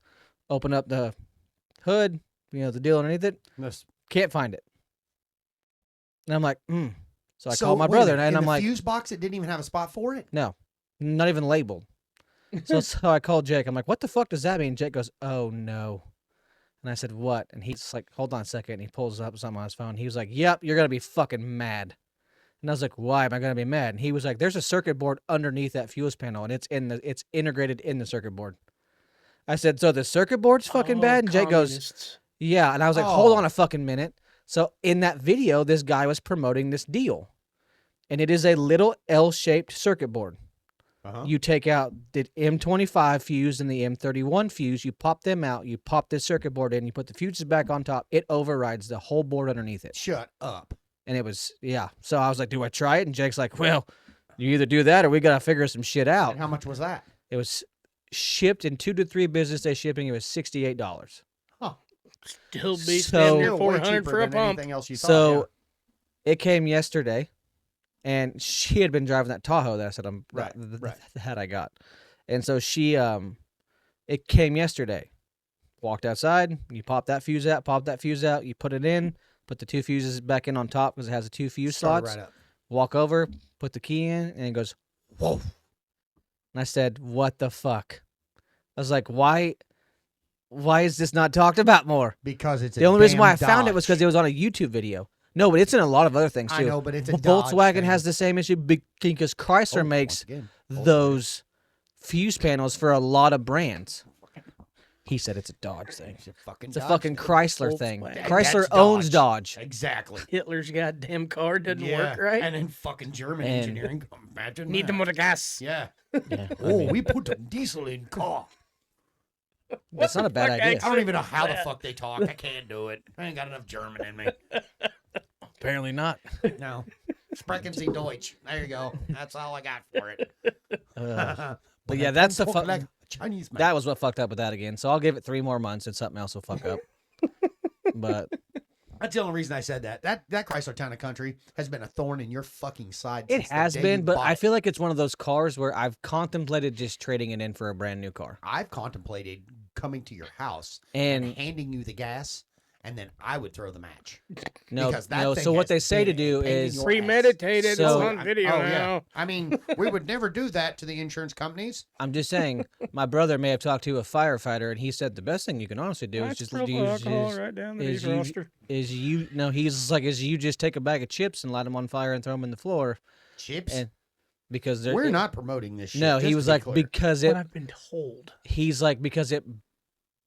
open up the hood, the deal underneath it. Yes. Can't find it. And I'm like, So I So, called my wait a brother minute, and in I'm the like, fuse box, it didn't even have a spot for it? no, not even labeled. So I called Jake. I'm like, what the fuck does that mean? Jake goes, oh no. And I said, what? And he's like, hold on a second. And he pulls up something on his phone. He was like, yep, you're going to be fucking mad. And I was like, why am I going to be mad? And he was like, there's a circuit board underneath that fuse panel, and it's integrated in the circuit board. I said, so the circuit board's fucking bad? And Jake goes, Communists. yeah. And I was like, hold Oh. on a fucking minute. So in that video, this guy was promoting this deal. And it is a little L-shaped circuit board. Uh-huh. You take out the M25 fuse and the M31 fuse, you pop them out, you pop this circuit board in, you put the fuses back on top, it overrides the whole board underneath it. Shut up. And it was, yeah. So I was like, do I try it? And Jake's like, well, you either do that or we got to figure some shit out. And how much was that? It was shipped in 2 to 3 business day shipping. It was $68. Still be So- spending Still way 400 cheaper for a than pump. anything else you thought, So it came yesterday, and she had been driving that Tahoe that I said Right, right. that I got. And so she, it came yesterday. Walked outside, you pop that fuse out, you put it in, put the 2 fuses back in on top because it has the 2 fuse Started slots. right up. Walk over, put the key in, and it goes, whoa. And I said, what the fuck? I was like, why is this not talked about more? Because it's The only reason why I found it was because it was on a YouTube video. No, but it's in a lot of other things too. I know, but it's a Dodge Volkswagen thing. has the same issue because Chrysler Oh, makes once again, those fuse panels for a lot of brands. He said it's a Dodge thing. It's a fucking It's a Dodge fucking thing. Chrysler thing. Volkswagen. Chrysler That's owns Dodge. Exactly. Hitler's goddamn car didn't work right. And then fucking German And- engineering. Imagine Need that. them with a gas. Yeah. Yeah, I Oh, mean, we put the diesel in car. that's not a bad fuck, idea. I don't even know how the that. fuck they talk. I can't do it. I ain't got enough German in me. Apparently not. No. Sprechen Sie Deutsch. There you go. That's all I got for it. But yeah, that's the fuck fu- like a Chinese man. That was what fucked up with that again. So I'll give it 3 more months and something else will fuck up. But That's the only reason I said that. That Chrysler Town & Country has been a thorn in your fucking side. it since the has day been, you but bought I it. feel like it's one of those cars where I've contemplated just trading it in for a brand new car. I've contemplated coming to your house And handing you the gas, and then I would throw the match. no, Because that no. thing So what has they say to been do a pain in is your Premeditated. So- it's on video oh, now. yeah. I mean, we would never do that to the insurance companies. I'm just saying, my brother may have talked to a firefighter, and he said the best thing you can honestly do is That's just propyl use alcohol right down the is you- defroster. is you just take a bag of chips and light them on fire and throw them in the floor Chips. and because they're We're not promoting this shit. no just he to was be like clear. because What it I've been told. he's like because it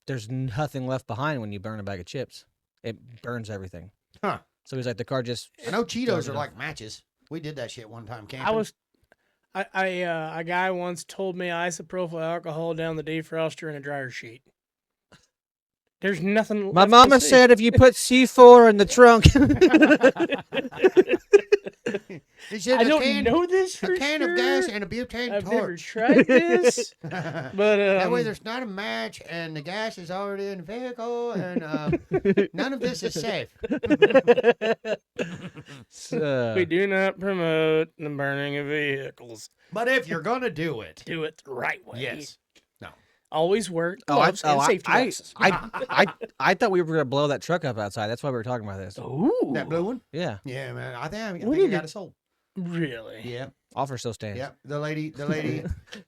there's nothing left behind when you burn a bag of chips, it burns everything. Huh. So he's like the car just I know Cheetos started are off. like matches. We did that shit one time camping. I was, a guy once told me isopropyl alcohol down the defroster in a dryer sheet. There's nothing. my left to mama see. said if you put C4 in the trunk. They said I a don't can, know this for a can sure. of gas and a butane I've never torch. tried this, but That way there's not a match and the gas is already in the vehicle and none of this is safe. So, we do not promote the burning of vehicles. But if you're going to do it, Do it the right way. yes. Always wear gloves and safety glasses. I thought we were gonna blow that truck up outside. That's why we were talking about this. Ooh, That blue one? Yeah, Yeah, man. I think What I did got it- it sold. really? Yeah. offer still stands. Yeah. The lady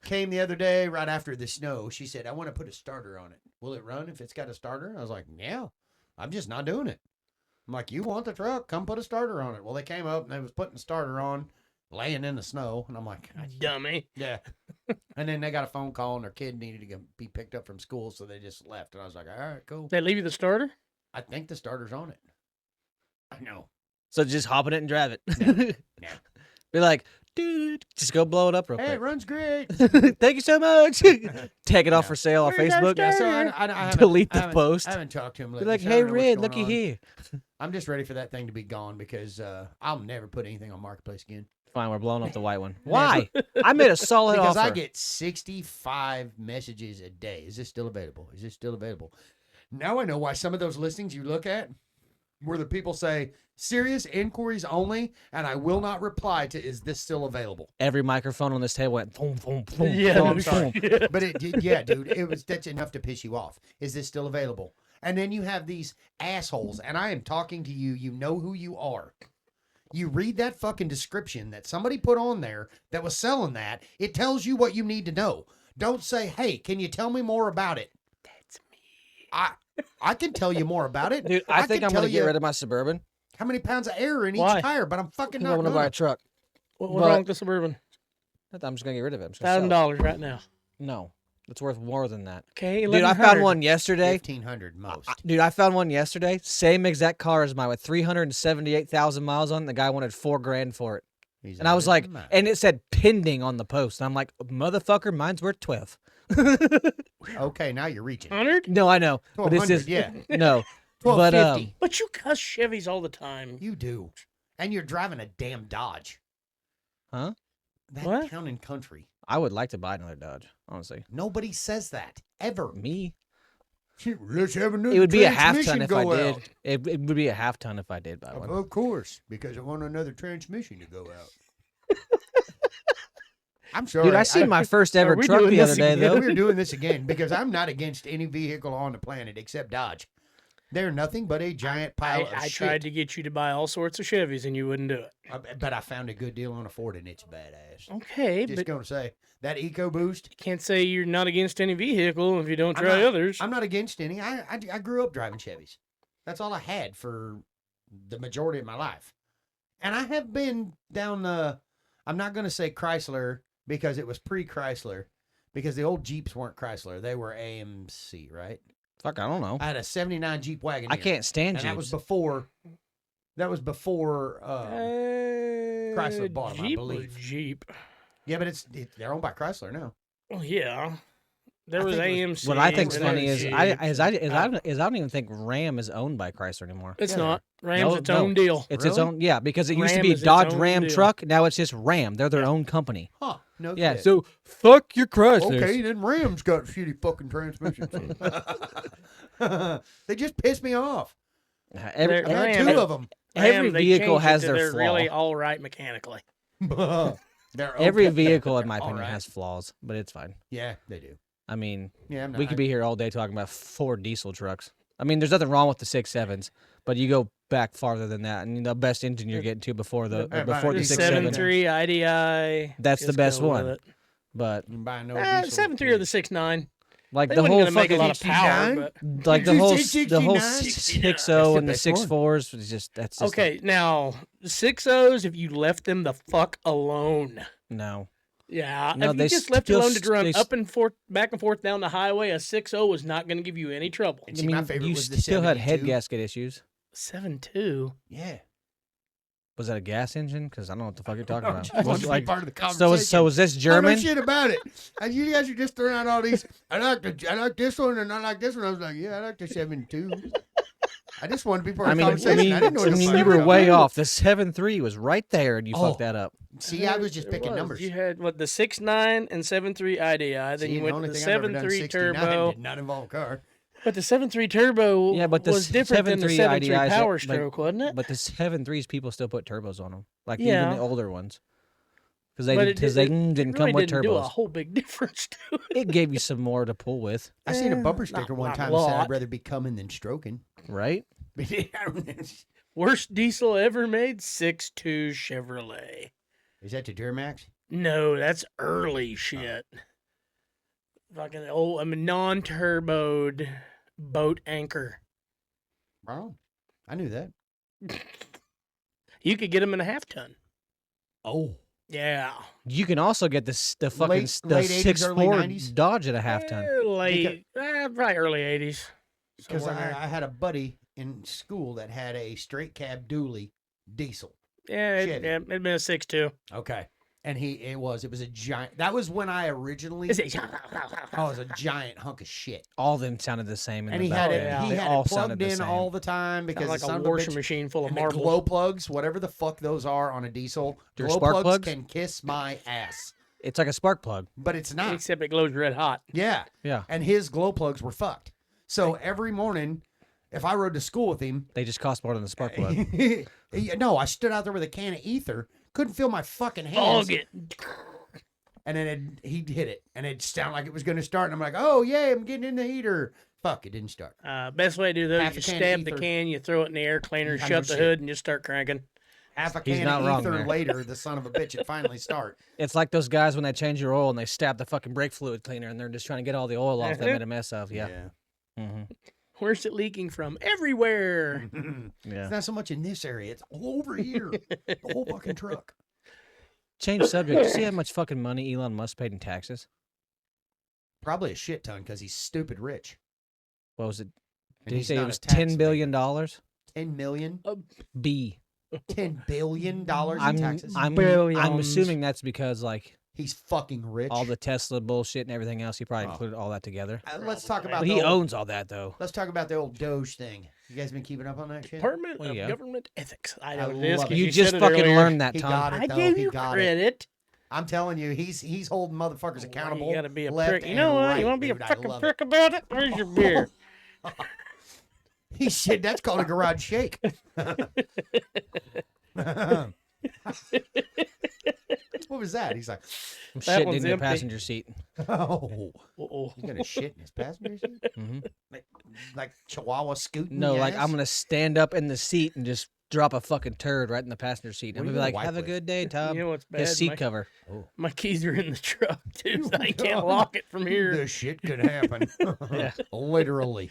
came the other day right after the snow. She said, I want to put a starter on it. Will it run if it's got a starter? I was like, yeah. I'm just not doing it. I'm like, you want the truck? Come put a starter on it. Well, they came up and they was putting the starter on, laying in the snow. And I'm like, Dummy. yeah. And then they got a phone call and their kid needed to be picked up from school. So they just left. And I was like, all right, cool. They leave you the starter? I think the starter's on it. I know. So just hop in it and drive it. No. Be like, Just go blow it up real Hey, it quick. runs great. Thank you so much. Take it off for sale on Where you guys Facebook. Yeah, so I haven't- Delete I the haven't- post. I haven't talked to him Be lately. like, so I hey, don't know what's Red, going looky on. here. I'm just ready for that thing to be gone because I'll never put anything on Marketplace again. Fine, we're blowing up the white one. Why? I made a solid Because offer. I get 65 messages a day. Is this still available? Is this still available? Now I know why some of those listings you look at where the people say serious inquiries only, and I will not reply to is this still available? Every microphone on this table went boom, boom, boom. Yeah, boom, no boom. shit. But it did, yeah, dude. That's enough to piss you off. Is this still available? And then you have these assholes, and I am talking to you. You know who you are. You read that fucking description that somebody put on there that was selling that. It tells you what you need to know. Don't say, "Hey, can you tell me more about it?" That's me. I can tell you more about it, Dude, I think can I'm going tell to get you rid of my Suburban. how many pounds of air in each Why? tire, but I'm fucking 'Cause I not want to buy a gonna. truck. What's But- wrong with the Suburban? I'm just going to get rid of it. I'm just gonna sell $1,000 right now. it. No, it's worth more than that. Okay, Dude, I found 1,100. one yesterday. 1,500 most. Dude, I found one yesterday. Same exact car as mine with 378,000 miles on it. The guy wanted $4,000 for it. He's And I was out like, of his mind. and it said pending on the post. And I'm like, motherfucker, mine's worth 12. Okay, now you're reaching. 100? No, I know. But it's 1,200, just, yeah. no. But, 1,250. But you cuss Chevys all the time. You do. And you're driving a damn Dodge. Huh? That What? town and country. I would like to buy another Dodge, honestly. Nobody says that ever. Me? Let's have another It would be a half transmission ton if I go did. out. It would be a half ton if I did buy one. Of course, because I want another transmission to go out. I'm sorry. Dude, I seen my first ever we truck doing the other this day, again? though. We're doing this again because I'm not against any vehicle on the planet except Dodge. They're nothing but a giant pile of I shit. tried to get you to buy all sorts of Chevys and you wouldn't do it. But I found a good deal on a Ford and it's badass. Okay, Just but gonna say that EcoBoost. you can't say you're not against any vehicle if you don't I'm try not- others. I'm not against any. I grew up driving Chevys. That's all I had for the majority of my life. And I have been down the, I'm not going to say Chrysler because it was pre-Chrysler, because the old Jeeps weren't Chrysler. They were AMC, right? Fuck, I don't know. I had a 79 Jeep Wagoneer. I can't stand And Jeeps. that was before Chrysler bought 'em, I Jeep or believe. Jeep. yeah, but they're owned by Chrysler now. Oh yeah, there I was think it AMC. What I think's and there funny was is Jeep. I don't even think Ram is owned by Chrysler anymore. It's Yeah, not. Ram's No, its no. own deal. It's its Really? own, yeah, because it used to Ram be is its Dodge own Ram deal. truck. Now it's just Ram. They're their own company. Huh. No Yeah, shit. so fuck your Chrysler. Okay, then Ram's got shitty fucking transmissions. They just piss me off. Every, They're- I've had Ram- two of them. every They vehicle changed it has to their they're flaw. really all right mechanically. They're Every okay. vehicle, in my All opinion, right. has flaws, but it's fine. Yeah, they do. I mean, Yeah, I'm not, we could be here all day talking about Ford diesel trucks. I mean, there's nothing wrong with the 6.7s, but you go back farther than that, and the best engine you're getting to before the Yeah, before the the 6.7. 7.3 IDI. That's the just best go with one. it. But You can buy no Ah, diesel. 7.3 or the 6.9. like They the weren't whole gonna make a fucking lot of power, 69? but like Did the you whole say the whole 69? 6.0 and the That's the best 6.4s was just that's just okay. Now the 6.0s, if you left them the fuck alone. no. Yeah, No, if they you just left it still alone to run they up and forth, back and forth down the highway, a 6.0 was not going to give you any trouble. And I see, my mean, favorite you was the still had head 72. gasket issues. 7.2. Yeah. Was that a gas engine? Because I don't know what the fuck you're talking about. I want Was, to be like, part of the so conversation. was this I know German? shit about it. And you guys are just throwing out all these. I like this one and I like this one. I was like, yeah, I like the 72. I just wanted to be part I of the mean, conversation. I didn't know what the fuck you you were were way talking off. The 7.3 was right there, and you Oh. fucked that up. about. See, I was just It picking was. numbers. You had what the 6.9 and 7.3 IDI. Then See, you the went only to the thing I've ever done 7.3 69 turbo. did not involve a car. But the 7.3 turbo Yeah, but the was different than the 7.3 7.3 IDIs, Power like- Stroke, wasn't it? But the 7.3s, people still put turbos on them, like Yeah. even the older ones, because But it they didn't didn't come really with didn't do a turbos. whole big difference to it. It gave you some more to pull with, I seen a bumper not- sticker one not a time that said lot. I'd rather be coming than stroking. right? Is Worst diesel ever made, 6.2 Chevrolet. that the Duramax? No, that's early shit. Fucking old, non-turboed boat anchor. Oh, I knew that. You could get them in a half ton. Oh. Yeah. You can also get the fucking Late- the late 80s, early 6.4 90s? Dodge at a half ton. Late, probably early 80s. Because somewhere there. I had a buddy in school that had a straight cab dually diesel. Yeah, Chevy. it'd been a 6.2. Okay. And it was a giant. That was when I originally. Is it? Oh, it was a giant hunk of shit. All of them sounded the same. In And the he back had end. it. He They had all it sounded plugged the in same. all the time because Like the a son of a washing bitch. machine full of And the marbles. glow plugs, whatever the fuck those are on a diesel, They're glow spark plugs? can kiss my ass. It's like a spark plug. But it's not. Except it glows red hot. Yeah. Yeah. And his glow plugs were fucked. So every morning, if I rode to school with him, They just cost more than the spark plug. no, I stood out there with a can of ether, couldn't feel my fucking hands. Fog it. And then he'd hit it, and it'd sound like it was going to start. And I'm like, oh, yeah, I'm getting in the heater. Fuck, it didn't start. Best way to do those, Half you a can of stab the ether. can, you throw it in the air cleaner, I know shut the shit. hood, and just start cranking. Half a He's can not of wrong ether there. later, the son of a bitch, it finally start. It's like those guys when they change your oil and they stab the fucking brake fluid cleaner and they're just trying to get all the oil off they made a mess of. Yeah. Mm-hmm. Where's it leaking from? Everywhere. Yeah. It's not so much in this area. It's all over here. The whole fucking truck. Change subject. You see how much fucking money Elon Musk paid in taxes? Probably a shit ton because he's stupid rich. What was it? And Did he he's say it not was a tax $10 billion? evader. $10 million? B. $10 billion in I'm taxes? I'm Billions. assuming that's because like He's fucking rich. all the Tesla bullshit and everything else. He probably Oh. included all that together. Let's talk about But he the old, owns all that though. Let's talk about the old Doge thing. You guys been keeping up on that shit? Department Well, of yeah. Government Ethics. I I know what it is. love 'cause it. You said just it fucking earlier. learned that, He Tom. got it, I though. gave He you got it. credit. I'm telling you, he's holding motherfuckers accountable. You gotta be a left prick. You and know what? right, You want to be dude. a I fucking love prick about it? Where's your beer? He said that's called a garage shake. What was that? He's like, I'm That shitting one's in your empty. passenger seat. oh, Uh-oh. he's gonna shit in his passenger seat, hmm like Chihuahua scooting. No, the like ass? I'm gonna stand up in the seat and just drop a fucking turd right in the passenger seat. What I'm are gonna you be gonna like, wipe "Have a with? good day, Tom." You know what's bad? His seat My, cover. my keys are in the truck, too, so I can't lock it from here. The shit could happen. Yeah. Literally.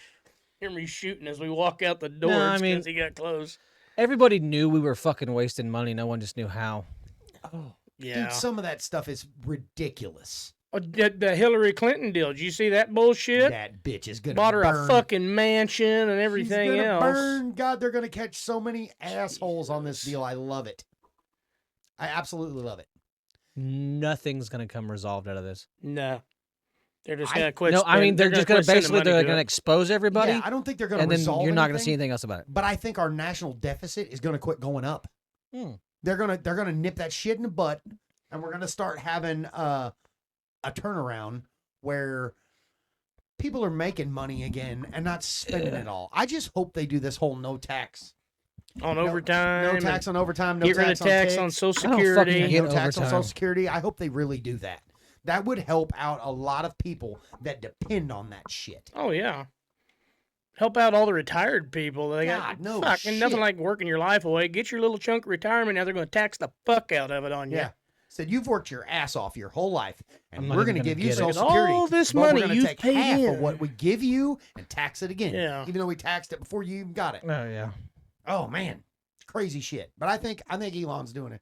Hear me shooting as we walk out the door. No, I It's mean- 'cause he got close. Everybody knew we were fucking wasting money. No one just knew how. Oh, Yeah. dude, some of that stuff is ridiculous. Oh, the Hillary Clinton deal. Did you see that bullshit? That bitch is gonna Bought her burn. a fucking mansion and everything She's gonna else. burn. God, they're gonna catch so many assholes on this deal. I love it. I absolutely love it. Nothing's gonna come resolved out of this. No. They're just I- going to quit. No, I mean they're just gonna quit sending basically money they're to gonna it. expose everybody, Yeah, I don't think they're gonna and then resolve you're not gonna anything, see anything else about it. But I think our national deficit is gonna quit going up. Hmm. They're gonna nip that shit in the butt, and we're gonna start having a turnaround where people are making money again and not spending it all. I just hope they do this whole no tax, On overtime. no and tax on overtime, no Get rid of tax tax on on tips, Social I don't fucking Security. hate no tax on overtime. Social Security. I hope they really do that. That would help out a lot of people that depend on that shit. Oh, yeah. Help out all the retired people. They God, got no fucking shit. nothing like working your life away. Get your little chunk of retirement. Now they're going to tax the fuck out of it on you. Yeah. Said you've worked your ass off your whole life, and I'm not we're even going to gonna give you get it. Social All Security. this but money we're gonna you've take paid half in. of what we give you and tax it again. Yeah. Even though we taxed it before you even got it. Oh yeah. Oh man, it's crazy shit. But I think Elon's doing a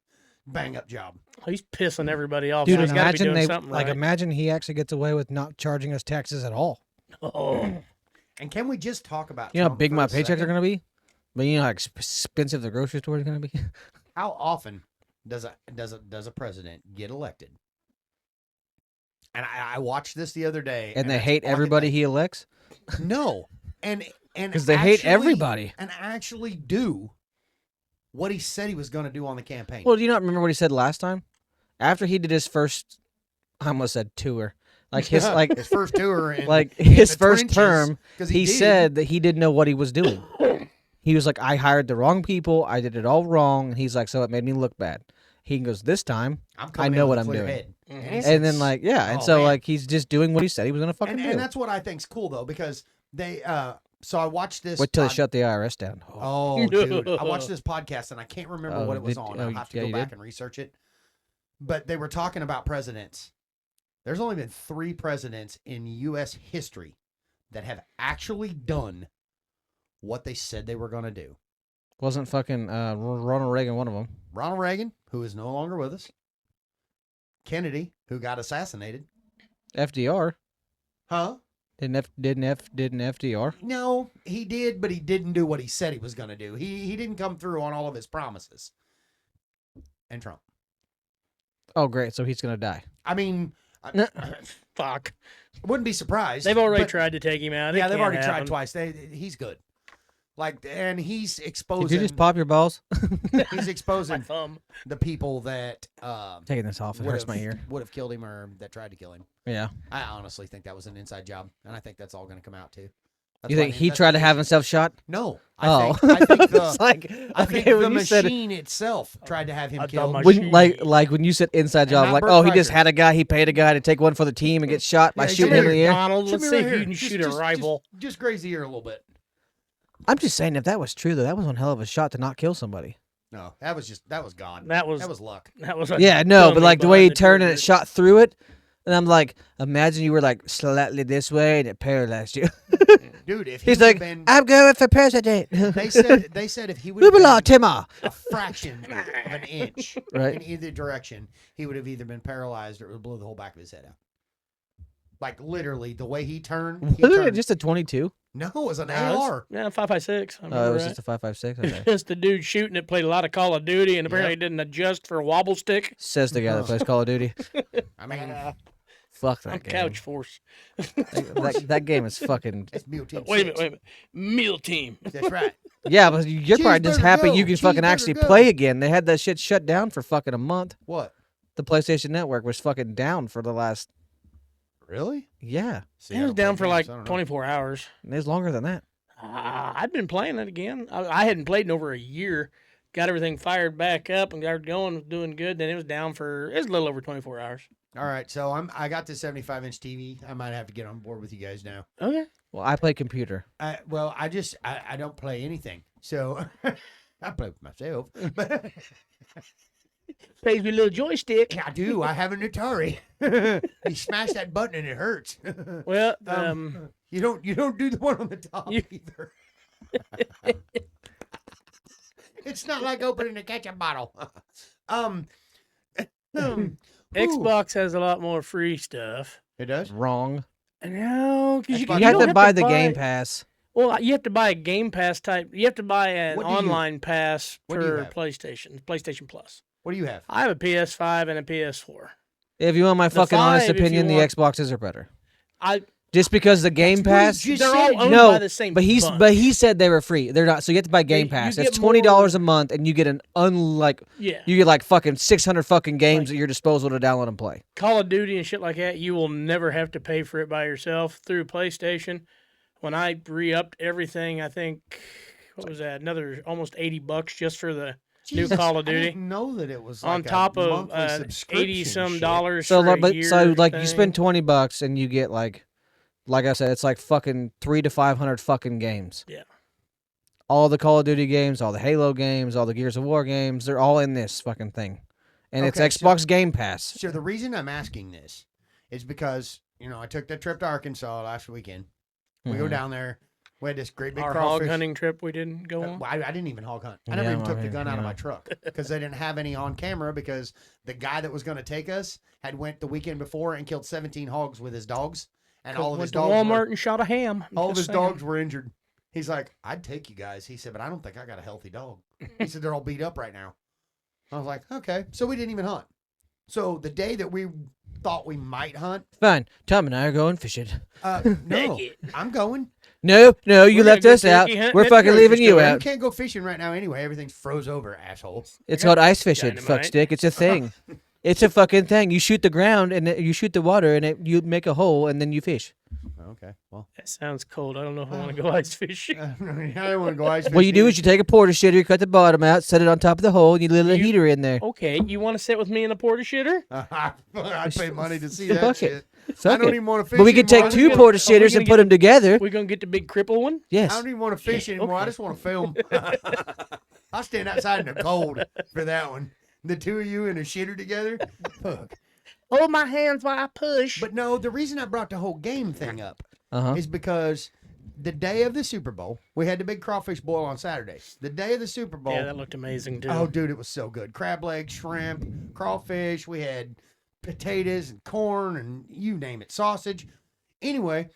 bang up job. He's pissing everybody off. Dude, so he's got to be imagine doing they something like right. imagine he actually gets away with not charging us taxes at all. Oh. And can we just talk about You know how Trump big for my a paychecks second? are gonna be, but you know how expensive the grocery store is gonna be. How often does a president get elected? And I watched this the other day, And they it's hate fucking- everybody he elects No, and because they hate actually- everybody. and actually do what he said he was going to do on the campaign. Well, do you not remember what he said last time? After he did his first, I almost said tour, like his like his first tour, in, like in his the first trenches, term, 'cause he did. said that he didn't know what he was doing. He was like, I hired the wrong people. I did it all wrong. And he's like, so it made me look bad. He goes, this time, I'm I coming in know with what a I'm clear doing. head. Mhm. he and said, then like, yeah. And Oh, so man. like, he's just doing what he said he was going to fucking do. and that's what I think's cool though, because they. So I watched this. Wait till they pod- shut the IRS down. Oh, dude, I watched this podcast and I can't remember Oh, what it was did- on. oh, I'll have to yeah, go you back did? and research it. But they were talking about presidents. There's only been 3 presidents in U.S. history that have actually done what they said they were going to do. Wasn't fucking Ronald Reagan one of them? Ronald Reagan, who is no longer with us. Kennedy, who got assassinated. FDR Huh? didn't FDR? No, he did, but he didn't do what he said he was going to do. He didn't come through on all of his promises. And Trump. Oh, great. So he's gonna die. I mean, Fuck. wouldn't be surprised. They've already but- tried to take him out. It Yeah, they've can't already tried happen. twice. He's good. Like, and he's Did exposing. you just pop your balls? He's My exposing thumb. the people that Taking this off. It hurts my ear. would have killed him or that tried to kill him. Yeah. I honestly think that was an inside job, and I think that's all going to come out too. That's You why think the he tried to have investigation- himself shot? No, Oh. I think It's the like, I think okay, the when you said it, machine itself tried to have him I thought killed. my- when, like when you said inside And job, not like, Bert oh, he just Kreischer. had a guy, he paid a guy to take one for the team and get shot by Yeah, shooting come him in the here, air. Donald, Shoot let's me see right if here. you can shoot a rifle. Just graze the ear a little bit. I'm just saying, if that was true, though, that was one hell of a shot to not kill somebody. No, that was gone. That was luck. that was a Yeah, no, but dummy like the way he behind the turned and it trigger. shot through it, and I'm like, imagine you were like slightly this way and it paralyzed you. Dude, if he He's would have like, been, I'm going for president. they said if he would have Blah, been Timmer. a fraction of an inch Right. in either direction, he would have either been paralyzed or it would blow the whole back of his head out. Like literally, the way he turned. He Wasn't it turned just a 22? no, it was an No, it's- AR. Yeah, 5.56. Oh, it was just a 5.56. Okay. Just the dude shooting it played a lot of Call of Duty and apparently didn't adjust for a wobble stick. Says the guy that plays Call of Duty. I mean, Fuck that I'm game. couch force. That game is fucking. it's Mule Team Wait a minute, 6. wait a minute. Meal team. That's right. Yeah, but you're probably just Cheeseburger happy go, you can fucking cheeseburger actually go. play again. They had that shit shut down for fucking a month. What? The PlayStation Network was fucking down for the last. Really? Yeah, See, It I was don't play down for games, like I don't know. 24 hours. it was longer than that. I've been playing it again. I hadn't played in over a year. Got everything fired back up and got it going, was doing good. Then it was down for a little over 24 hours. All right, so I got this 75-inch TV. I might have to get on board with you guys now. Okay. Well, I play computer. Well, I don't play anything, so I play with myself. But Pays me a little joystick. I do. I have an Atari. You smash that button and it hurts. Well, You don't do the one on the top You- either. It's not like opening a ketchup bottle. Xbox has a lot more free stuff. It does. Wrong. No, because Xbox- You have don't to buy the Game Pass. Well, you have to buy a Game Pass type. You have to buy an What do you- online pass what do you for have? PlayStation Plus. What do you have? I have a PS5 and a PS4. If you want my The fucking honest 5, if you opinion, the want- Xboxes are better. I Just because the Game what he Pass. just they're said. all owned No, by the same. But bunch. he said they were free. They're not. So you have to buy Game you Pass. get It's $20 more- a month, and you get an Yeah, you get like fucking 600 fucking games Like- at your disposal to download and play. Call of Duty and shit like that. You will never have to pay for it by yourself through PlayStation. When I re-upped everything, I think what was that? Another almost $80 just for the new Jesus, Call of I Duty. didn't know that it was On like top a of monthly subscription 80 some shit. dollars So for like, a but year so like you thing. spend $20 and you get like I said, it's like fucking 300 to 500 fucking games. Yeah. All the Call of Duty games, all the Halo games, all the Gears of War games, they're all in this fucking thing, and Okay, it's so- Xbox Game Pass. So the reason I'm asking this is because I took that trip to Arkansas last weekend. We go Mhm. down there. We had this great big Our hog crawfish. hunting trip we didn't go on. Well, I didn't even hog hunt. I never Yeah, even took the well, gun out of yeah. my truck because they didn't have any on camera because the guy that was going to take us had went the weekend before and killed 17 hogs with his dogs, and all of his Went to dogs Walmart were, and shot a ham. I'm all of his just saying. dogs were injured. He's like, I'd take you guys. He said, but I don't think I got a healthy dog. He said they're all beat up right now. I was like, okay. So we didn't even hunt. So the day that we thought we might hunt, Fine, Tom and I are going fishing. no, it. I'm going. No, you We're left gonna go us out. turkey hunting We're at the fucking grocery leaving you store. You out. can't go fishing right now anyway. Everything's froze over, asshole. It's I called ice fishing, Dynamite. fuckstick. It's a thing. It's a fucking thing. You shoot the ground and you shoot the water and you make a hole and then you fish. Okay, well, That sounds cold. I don't know if I want to go ice fishing. I don't want to go ice fishing. What you do either. is you take a porta shitter, cut the bottom out, set it on top of the hole, and you let a You- heater in there. Okay, you want to sit with me in a porta shitter? I'd pay money to see that Fuck shit. it. I Fuck don't it. even want to fish But we could anymore. take two gonna- porta are we shitters gonna and get put them together. We're gonna get the big cripple one. I Yes. don't even want to fish anymore. I okay. just want to film. I'll stand outside in the cold for that one. The two of you in a shitter together. Fuck. Hold my hands while I push. But no, the reason I brought the whole game thing up Uh-huh. is because the day of the Super Bowl, we had the big crawfish boil on Saturday. The day of the Super Bowl. yeah, that looked amazing too. Oh, dude, it was so good. Crab legs, shrimp, crawfish. We had potatoes and corn and you name it, sausage. Anyway,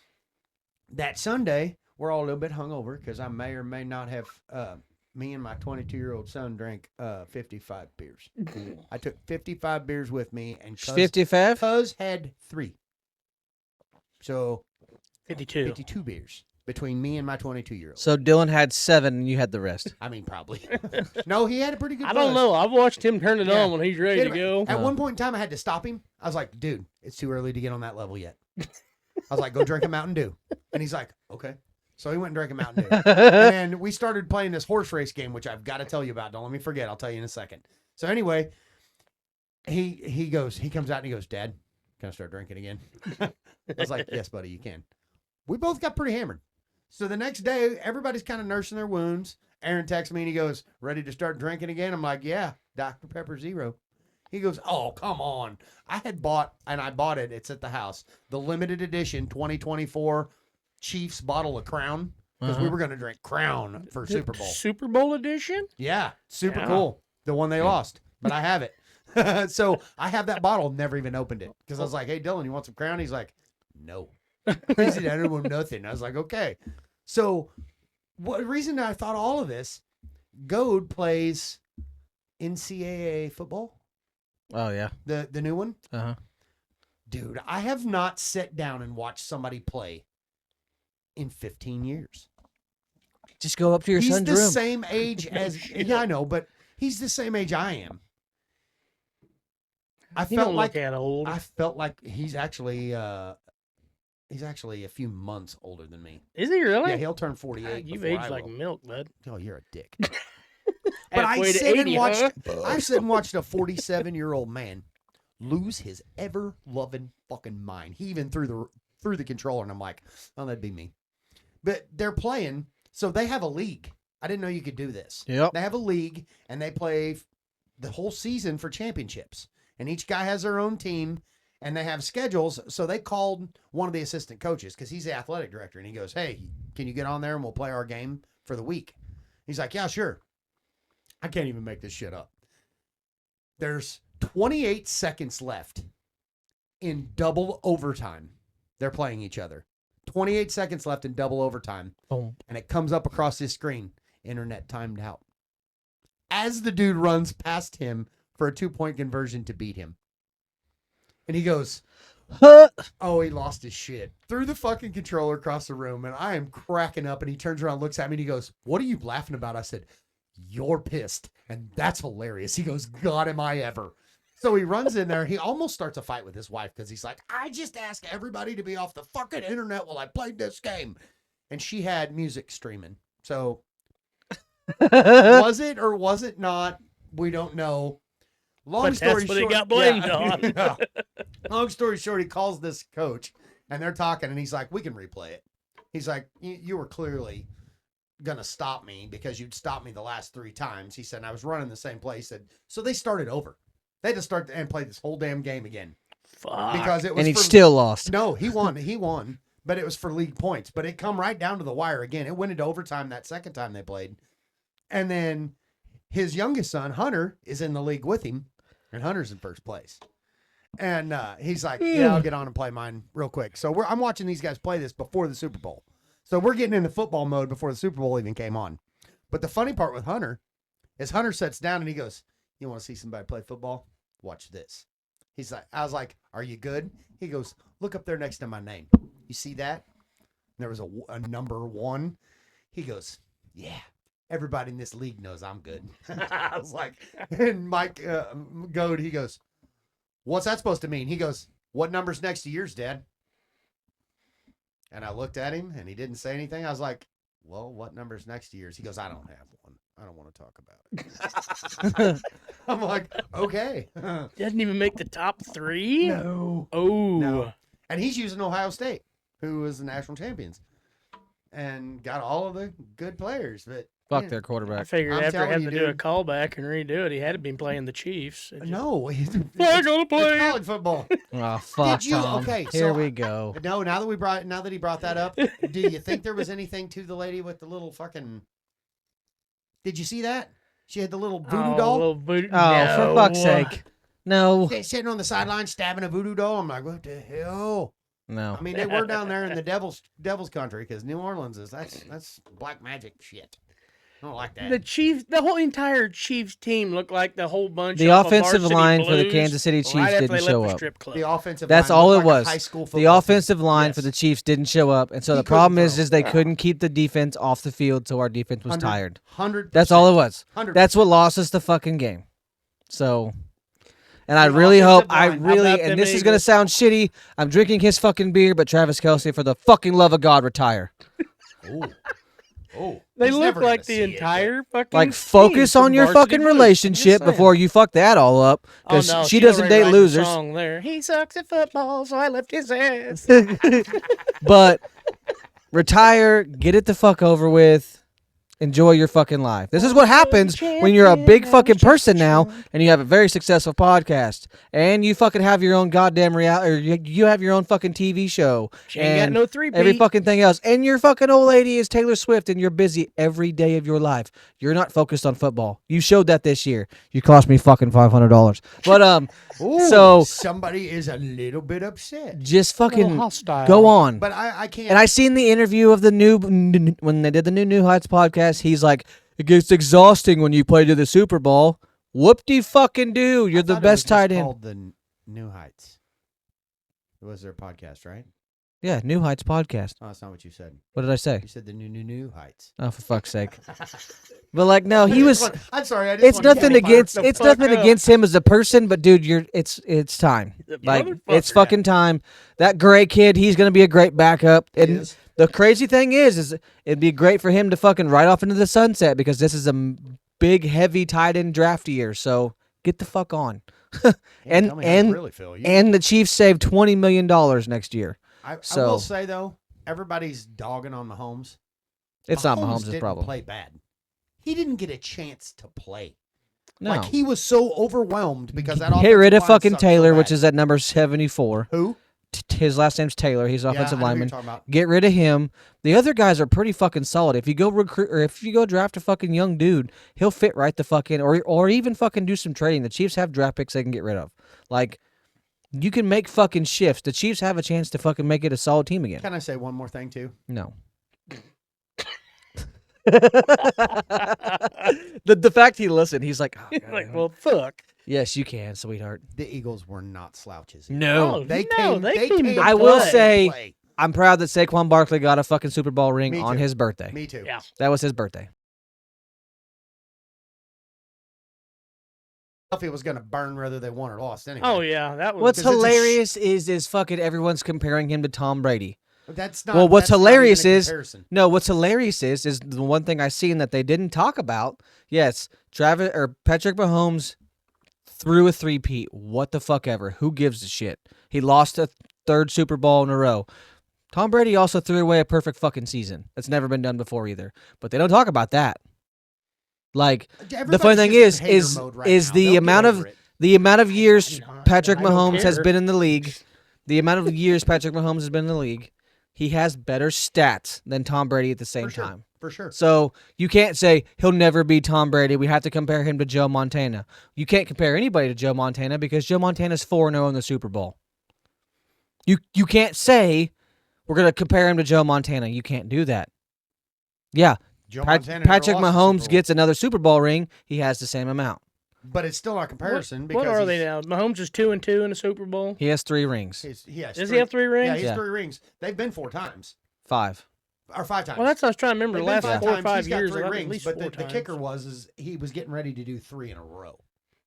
that Sunday, we're all a little bit hungover because I may or may not have me and my 22-year-old son drank 55 beers. I took 55 beers with me, and 55? Cuz had 3. So 52. 52 beers between me and my 22-year-old. So Dylan had 7 and you had the rest. I mean, probably. No, he had a pretty good I don't buzz. know. I've watched him turn it Yeah. on when he's ready to go. At one point in time, I had to stop him. I was like, dude, it's too early to get on that level yet. I was like, go drink a Mountain Dew. And he's like, okay. So he went and drank a Mountain Dew. And then we started playing this horse race game, which I've got to tell you about. Don't let me forget. I'll tell you in a second. So anyway, he comes out and he goes, Dad, can I start drinking again? I was like, yes, buddy, you can. We both got pretty hammered. So the next day, everybody's kind of nursing their wounds. Aaron texts me and he goes, ready to start drinking again? I'm like, yeah, Dr. Pepper Zero. He goes, oh, come on. I bought it. It's at the house. The limited edition 2024 Chiefs bottle of Crown. Because we were going to drink Crown for Super Bowl. Super Bowl edition? Yeah, super cool. The one they lost, but I have it. So I have that bottle, never even opened it. Because I was like, hey, Dylan, you want some Crown? He's like, no. He said, I don't want nothing. I was like, okay. So what reason I thought all of this, Goad plays NCAA football. Oh, yeah. The new one. Uh-huh. Dude, I have not sat down and watched somebody play in 15 years. Just go up to your He's son's the room. same age as, yeah, I know, but he's the same age I am. I You felt don't like look that old. I felt like he's actually a few months older than me. Is he really? Yeah, he'll turn 48. You've before aged I like will. milk, bud. Oh, you're a dick. But I Halfway to sit 80, and watched. huh? I sit and watched a 47-year-old man lose his ever-loving fucking mind. He even threw the controller, and I'm like, oh, that'd be me. But they're playing, so they have a league. I didn't know you could do this. Yep. They have a league, and they play the whole season for championships. And each guy has their own team, and they have schedules. So they called one of the assistant coaches because he's the athletic director, and he goes, hey, can you get on there and we'll play our game for the week? He's like, yeah, sure. I can't even make this shit up. There's 28 seconds left in double overtime. They're playing each other. 28 seconds left in double overtime. Boom. And it comes up across his screen. Internet timed out. As the dude runs past him for a 2-point conversion to beat him. And he goes, oh, he lost his shit. Threw the fucking controller across the room, and I am cracking up, and he turns around, looks at me, and he goes, what are you laughing about? I said, you're pissed. And that's hilarious. He goes, God, am I ever. So he runs in there. He almost starts a fight with his wife because he's like, I just asked everybody to be off the fucking internet while I played this game. And she had music streaming. So was it or was it not? We don't know. Long But story that's what short, it got blamed yeah, on. yeah. Long story short, he calls this coach and they're talking and he's like, we can replay it. He's like, you were clearly going to stop me because you'd stopped me the last 3 times. He said, and I was running the same play. He said, so they started over. They had to start and play this whole damn game again. Fuck. Because it was And he for, still lost. no, he won, but it was for league points. But it come right down to the wire again. It went into overtime that second time they played. And then his youngest son, Hunter, is in the league with him, and Hunter's in first place. And he's like, yeah, I'll get on and play mine real quick. So I'm watching these guys play this before the Super Bowl. So we're getting into football mode before the Super Bowl even came on. But the funny part with Hunter is Hunter sits down and he goes, you want to see somebody play football? Watch this. He's like, I was like, are you good? He goes, look up there next to my name. You see that? There was a number 1. He goes, yeah, everybody in this league knows I'm good. I was like, and Mike Goad, he goes, what's that supposed to mean? He goes, what number's next to yours, Dad? And I looked at him and he didn't say anything. I was like, well, what number's next to yours? He goes, I don't have one. I don't want to talk about it. I'm like, okay. Doesn't even make the top 3? No. Oh. No. And he's using Ohio State, who was the national champions, and got all of the good players. But Fuck yeah. their I quarterback. figured I'm after telling having you, to do a dude. callback and redo it, he had to be playing the Chiefs. It just- No, We're gonna it's play. college football. Oh, fuck, Did you? Tom. Okay, Here so we go. No, now that he brought that up, do you think there was anything to the lady with the little fucking? Did you see that? She had the little voodoo doll. Little voodoo. Oh, for fuck's No. sake. No. Sitting on the sideline stabbing a voodoo doll. I'm like, what the hell? No. I mean, they were down there in the devil's country because New Orleans is that's black magic shit. I don't like that. The whole entire Chiefs team looked like the whole bunch. The of offensive Varsity line for the Blues Kansas City right Chiefs after didn't they show left the up. strip club. The offensive That's line all looked it like a was. high school The football offensive team. line Yes. for the Chiefs didn't show up, and so He the couldn't problem is throw. they couldn't keep the defense off the field, so our defense was 100 tired. 100%. That's all it was. 100%. That's what lost us the fucking game. So, and I The really hope, offensive line. How about and them this is gonna Eagles? sound shitty. I'm drinking his fucking beer, but Travis Kelce, for the fucking love of God, retire. Oh. They He's look never gonna like see the it, but- entire fucking. Like, team focus from on your Varsity fucking Blues. I'm just relationship saying. before you fuck that all up, Oh because no, she she'll doesn't already date write the losers. Song there. He sucks at football, so I left his ass. But retire, get it the fuck over with. Enjoy your fucking life. This is what happens when you're a big fucking person now and you have a very successful podcast and you fucking have your own goddamn reality, or you have your own fucking TV show. She ain't got and no three-peat. every fucking thing else. And your fucking old lady is Taylor Swift and you're busy every day of your life. You're not focused on football. You showed that this year. You cost me fucking $500. But Ooh, so somebody is a little bit upset. just A little fucking hostile. go on. But I can't. And I seen the interview of the new when they did the New Heights podcast. He's like, it gets exhausting when you play to the Super Bowl. Whoop-de fucking do. You're the best tight end. Called the New Heights. It was their podcast, right? Yeah, New Heights podcast. Oh, that's not what you said. What did I say? You said the new Heights. Oh, for fuck's sake! But like, no, he was. I'm sorry. I just It's wanted to nothing get fired against. the It's fuck nothing up. against him as a person, but dude, it's time. Like, it's fucking time. That Gray kid, he's gonna be a great backup. He And is. the crazy thing is it'd be great for him to fucking ride off into the sunset because this is a big, heavy tight end draft year. So get the fuck on. Yeah, tell me how you really feel. And the Chiefs saved $20 million next year. I so- will say though, everybody's dogging on Mahomes. It's not Mahomes' didn't problem. Play bad. He didn't get a chance to play. No. Like he was so overwhelmed because that. Get rid of offensive line fucking sucked so Taylor, bad. which is at number 74. Who? His last name's Taylor. He's an offensive yeah, I know who lineman. you're talking about. Get rid of him. The other guys are pretty fucking solid. If you go recruit or if you go draft a fucking young dude, he'll fit right the fucking or even fucking do some trading. The Chiefs have draft picks they can get rid of. Like, you can make fucking shifts. The Chiefs have a chance to fucking make it a solid team again. Can I say one more thing too? No. the fact he listened, he's like, oh, God. Like, well, fuck. Yes, you can, sweetheart. The Eagles were not slouches. No. Oh, They no, came. they They came came. to I will play. say- Play. I'm proud that Saquon Barkley got a fucking Super Bowl ring Me on too. his birthday. Me too. Yeah. That was his birthday. If it was going to burn whether they won or lost anyway. Oh yeah, that was. What's Because it's a hilarious is fucking everyone's comparing him to Tom Brady. That's not. Well, what's that's not hilarious even a is- comparison. No, what's hilarious is the one thing I seen that they didn't talk about. Yes, Patrick Mahomes threw a three-peat. What the fuck ever? Who gives a shit? He lost a third Super Bowl in a row. Tom Brady also threw away a perfect fucking season. That's never been done before either. But they don't talk about that. Like, the funny Everybody's thing just in hater is mode right is now. the They'll get amount of over it. the amount of years I'm not, Patrick and I don't Mahomes has care. been in the league. The amount of years Patrick Mahomes has been in the league, he has better stats than Tom Brady at the same For sure. time. For sure. So you can't say he'll never be Tom Brady. We have to compare him to Joe Montana. You can't compare anybody to Joe Montana because Joe Montana's 4-0 in the Super Bowl. You can't say we're going to compare him to Joe Montana. You can't do that. Yeah, Joe Montana never Patrick lost a Mahomes Super Bowl. gets another Super Bowl ring. He has the same amount. But it's still not a comparison What because are they he's- now? Mahomes is 2-2 in the Super Bowl. He has 3 rings. He has Does he have 3 rings? Yeah, he has Yeah. 3 rings. They've been 4 times 5. or 5 times. Well, that's what I was trying to remember. They've The been last 5 4 or times. 5 He's got years, 3 at rings. least But 4 the times. kicker was he was getting ready to do 3 in a row.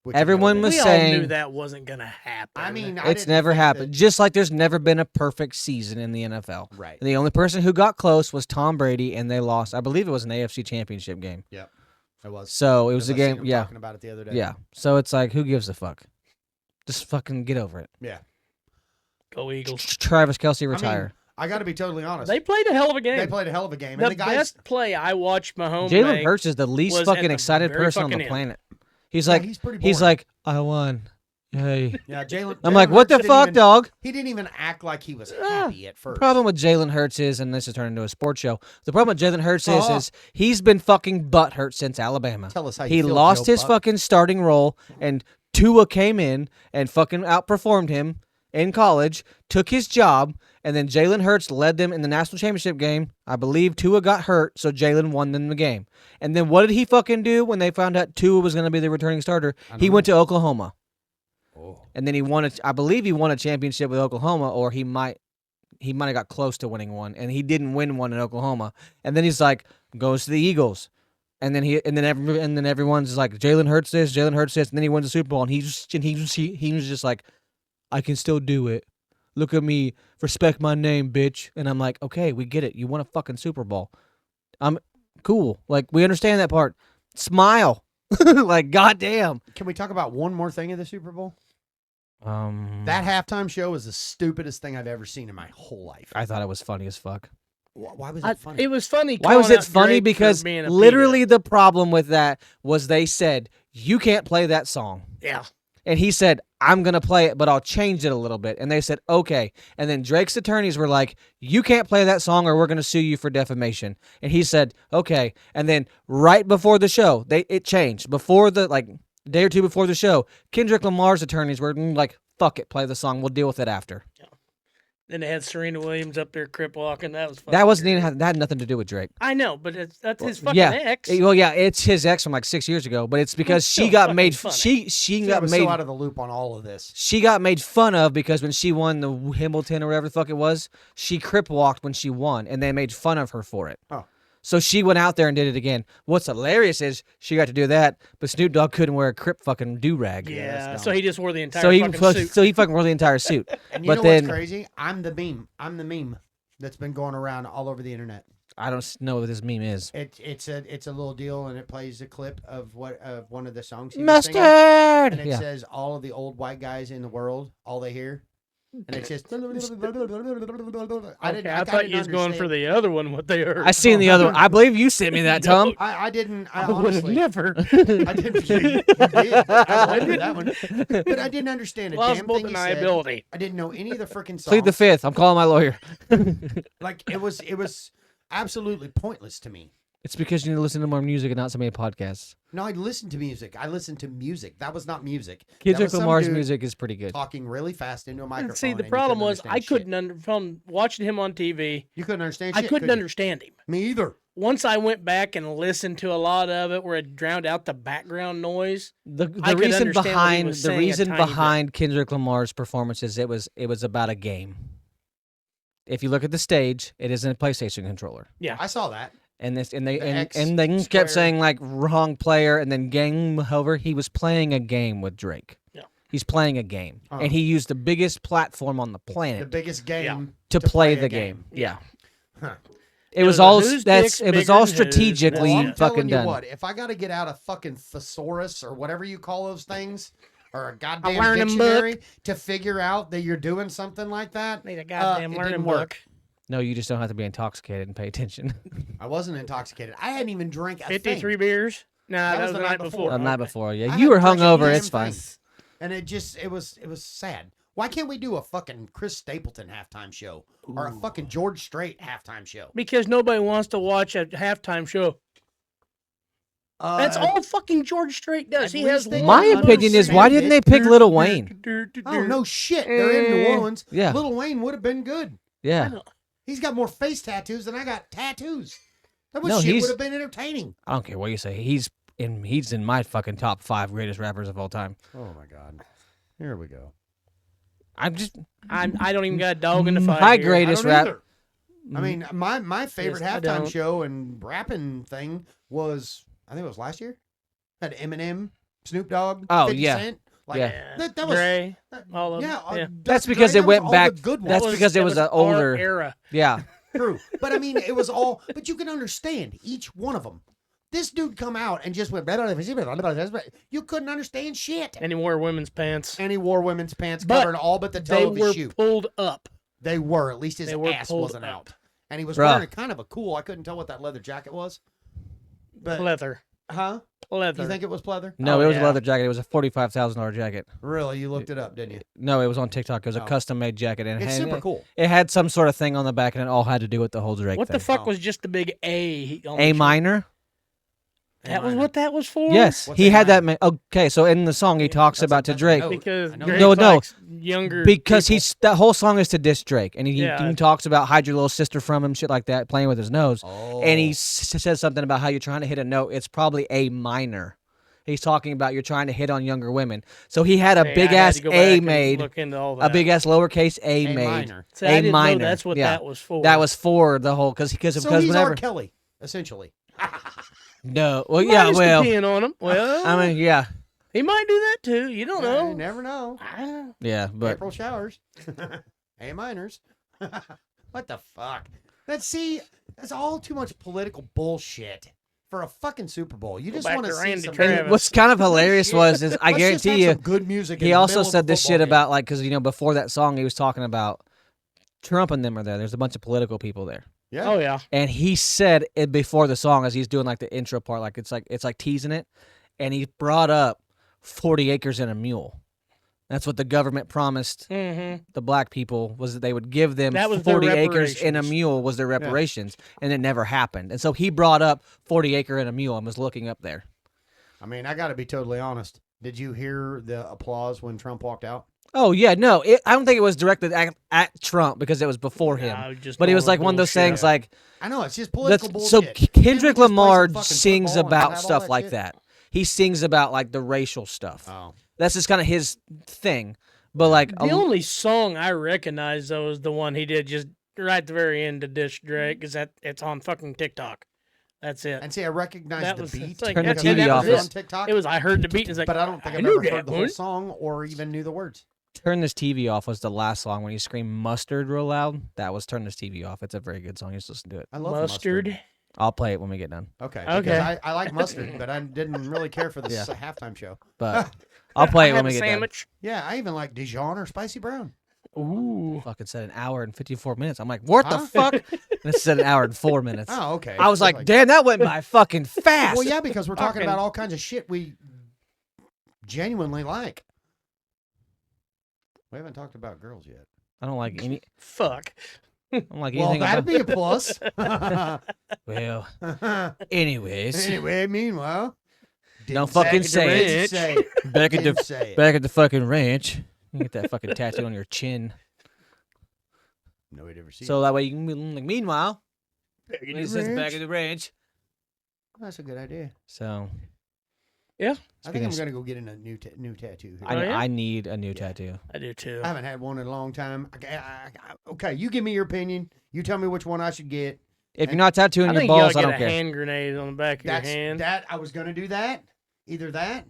which Everyone never was We did. all saying- knew that wasn't gonna happen. I mean, I It's didn't never think happened. that- Just like there's never been a perfect season in the NFL. right. The only person who got close was Tom Brady, and they lost. I believe it was an AFC Championship game. It was. So it was a Because I seen game. him Yeah, Talking about it the other day. yeah. So it's like, who gives a fuck? Just fucking get over it. Yeah. Go Eagles. Travis Kelce I retire. mean, I got to be totally honest. They played a hell of a game. They played a hell of a game. the And the guys, best play I watched Mahomes Jalen make. Hurts is the least was fucking at the excited very person on the fucking end. planet. He's yeah, like, he's pretty he's boring. like, I won. Hey. yeah, Jalen. I'm Jalen like, what the Hurts didn't fuck, even- dog? He didn't even act like he was Ah, happy at first. Problem with Jalen Hurts is, and this is turning into a sports show. The problem with Jalen Hurts Oh. is he's been fucking butthurt since Alabama. Tell us how He you feel, lost Joe his Buck. fucking starting role, and Tua came in and fucking outperformed him, in college, took his job, and then Jalen Hurts led them in the national championship game. I believe Tua got hurt, so Jalen won them the game. And then what did he fucking do when they found out Tua was going to be the returning starter? He went to Oklahoma. Oh. And then I believe he won a championship with Oklahoma, or he might have got close to winning one, and he didn't win one in Oklahoma. And then he's like, goes to the Eagles. And then everyone's like, Jalen Hurts this, and then he wins the Super Bowl, and he was just like, I can still do it. Look at me, respect my name, bitch. And I'm like, okay, we get it. You won a fucking Super Bowl. I'm cool. Like, we understand that part. Smile. Like, goddamn. Can we talk about one more thing of the Super Bowl? That That halftime show was the stupidest thing I've ever seen in my whole life. I thought it was funny as fuck. Why was it funny? It was funny. Why was calling it out funny? Drake for Because being a literally pedo. the problem with that was they said, you can't play that song. Yeah. And he said, I'm going to play it, but I'll change it a little bit. And they said, okay. And then Drake's attorneys were like, you can't play that song or we're going to sue you for defamation. And he said, okay. And then right before the show, it changed. Before the, day or two before the show, Kendrick Lamar's attorneys were like, fuck it, play the song. We'll deal with it after. Then they had Serena Williams up there crip walking. That was That wasn't even, that had nothing to do with Drake. I know, but that's his fucking yeah. ex. Well, yeah, it's his ex from like 6 years ago, but it's because she still got fucking made, funny. she I got was made so out of the loop on all of this. She got made fun of because when she won the Hamilton or whatever the fuck it was, she crip walked when she won, and they made fun of her for it. Oh. So she went out there and did it again. What's hilarious is she got to do that, but Snoop Dogg couldn't wear a crip fucking do-rag. Yeah, that's so dumb. he just wore the entire So he fucking suit. so he fucking wore the entire suit. And you But know then- what's crazy? I'm the meme that's been going around all over the internet. I don't know what this meme is. It's a little deal, and it plays a clip of one of the songs he was singing, Mustard. and it Yeah. says all of the old white guys in the world, all they hear, and it's just. I thought you was going for the other one. What they heard. I seen the other one. I believe you sent me that, Tom. I didn't. I would have honestly. never. I didn't. You did. I wanted that one, but I didn't understand a damn Plausible thing he said. deniability. I didn't know any of the freaking songs. Plead the fifth. I'm calling my lawyer. Like it was absolutely pointless to me. It's because you need to listen to more music and not so many podcasts. No, I listened to music. I listened to music. That was not music. That Kendrick was some Lamar's dude music is pretty good. talking really fast into a microphone. See, and the you problem couldn't was I understand shit. from watching him on TV, You couldn't understand. I Shit, couldn't could you? understand him. Me either. Once I went back and listened to a lot of it, where it drowned out the background noise. The I could reason understand what he behind was the saying a reason tiny bit. behind Kendrick Lamar's performance is it was about a game. If you look at the stage, it isn't a PlayStation controller. Yeah, I saw that. And this and they The and, X and they square. kept saying like wrong player and then game over. He was playing a game with Drake. Yeah. He's playing a game. Uh-huh. And he used the biggest platform on the The planet biggest game to play the game. Yeah. Huh. It was was a all whose that's dick's it was bigger all than whose, strategically that's Well, I'm it. fucking telling you done. what, if I got to get out a fucking thesaurus or whatever you call those things, or a goddamn learning dictionary to figure out that you're doing something like that, need a goddamn it learning didn't book. work. No, you just don't have to be intoxicated and pay attention. I wasn't intoxicated. I hadn't even drank a 53 thing. beers. Nah, that was the night before. The night Okay. before, I yeah. You hadn't were drank a hungover. damn It's fine. thing. And it was sad. Why can't we do a fucking Chris Stapleton halftime show or a fucking George Strait halftime show? Because nobody wants to watch a halftime show. That's all fucking George Strait does. He at has least they My don't opinion is, why didn't they pick Lil Wayne? Oh no shit! They're in New Orleans. Yeah. Lil Wayne would have been good. Yeah. He's got more face tattoos than I got tattoos. That No, shit he's- would have been entertaining. I don't care what you say. He's in my fucking top 5 greatest rappers of all time. Oh my god! Here we go. I'm just I don't even got a dog in the fight. my here. greatest I don't rap. either. I mean, my favorite Yes, I halftime don't. show and rapping thing was, I think it was last year. Had Eminem, Snoop Dogg, Oh, 50 yeah. Cent. Like, Yeah. that was Dre, all of them. yeah. Yeah. That's because Dre, it that went was all back- the good ones. that's because it was an our older- era. Yeah. True. But I mean, it was all, but you can understand each one of them. This dude come out and just went, you couldn't understand shit. And he wore women's pants. And he wore women's pants But covering all but the They toe of were his shoe. pulled up. They were. At least his They were ass pulled wasn't up. out. And he was Bruh. wearing kind of a cool, I couldn't tell what that leather jacket was. But, Leather. huh? Leather. You think it was pleather? No, Oh, it was a yeah. leather jacket. It was a $45,000 jacket. Really? You looked it up, didn't you? No, it was on TikTok. It was a Oh. custom made jacket, and It's it, super cool. it had some sort of thing on the back, and it all had to do with the whole Drake What thing. the fuck Oh. was just the big A? On A the minor? That was what that was for? Yes, What's he A had that. minor? Okay, so in the song he talks That's about to that's Drake note. Because I know Drake that. No, likes younger because people. that whole song is to diss Drake, and he Yeah. talks about hide your little sister from him, shit like that, playing with his nose, Oh. and he says something about how you're trying to hit a note. It's probably A minor. He's talking about you're trying to hit on younger women. So he had a See, big I had ass to go A back and made, Look into all a that. big ass lowercase A A made, minor. See, I A didn't minor. know that's what yeah. that was for. That was for the whole because So he's whenever R. Kelly, essentially. no, well yeah, yeah, well, peeing on him. Well, I mean yeah, he might do that too. You don't You know. never know. Ah. yeah, but April showers. A minors. What the fuck? That's all too much political bullshit for a fucking Super Bowl. You Go just back want to see Randy some. Travis. and what's kind of hilarious shit. was is I Let's just guarantee have you some good music. in he the also middle of said the this football shit game. about like because before that song he was talking about Trump and them are there. There's a bunch of political people there. Yeah. Oh yeah. And he said it before the song as he's doing like the intro part, like it's like teasing it, and he brought up 40 acres and a mule. That's what the government promised Mm-hmm. the black people was that they would give them That was their 40 acres and a reparations. mule was their reparations, and it never happened. And so he brought up 40 acre and a mule and was looking up there. I mean, I got to be totally honest. Did you hear the applause when Trump walked out? Oh yeah, no, I don't think it was directed at Trump because it was before him. But it was like one of those things like I know it's just political that's, bullshit. so Can't we Kendrick just play some Lamar fucking sings football and about have all stuff that like shit? that. He sings about like the racial stuff. Oh, That's just kind of his thing. But like the only song I recognize though is the one he did just right at the very end to dish Drake, because it's on fucking TikTok. That's it. and see, I recognize That the was- beat. it's like- Turn the because TV I off. heard it on It TikTok. It was I heard the beat and it's like, but I don't think I've knew ever heard that the whole one. song or even knew the words. Turn This TV Off was the last song when you scream mustard real loud. That was Turn This TV Off. It's a very good song. You just listen to it. I love Mustard. I'll play it when we get done. Okay. Okay. Because I like mustard, but I didn't really care for the Yeah. halftime show. But I'll play it I when have we a get sandwich. Yeah, I even like Dijon or spicy brown. Ooh. done. Fucking said an hour and 54 minutes. I'm like, what the Huh? fuck? And it said an hour and 4 minutes. Oh, okay. I was like, damn, that went by fucking fast. Well, yeah, because we're talking Fucking- about all kinds of shit we genuinely like. We haven't talked about girls yet. I don't like any. Fuck. I don't like Well, anything that'd about. be a plus. Well, anyways, Anyway, meanwhile, Don't didn't fucking say say it. it. Didn't say it. back at Didn't the say it. back at the fucking ranch. You get that fucking tattoo on your chin, Nobody'd ever see so it. that way you can be like. Meanwhile, it says back ranch. at the ranch. That's a good idea. So I think Speaking I'm of- gonna go get a new tattoo. Here. I, Oh, yeah? I need a new tattoo. I do too. I haven't had one in a long time. Okay, you give me your opinion. You tell me which one I should get. If you're not tattooing I your think balls, you I ought to don't get a care. hand grenade on the back of That's your hand. that. I was gonna do that. Either that,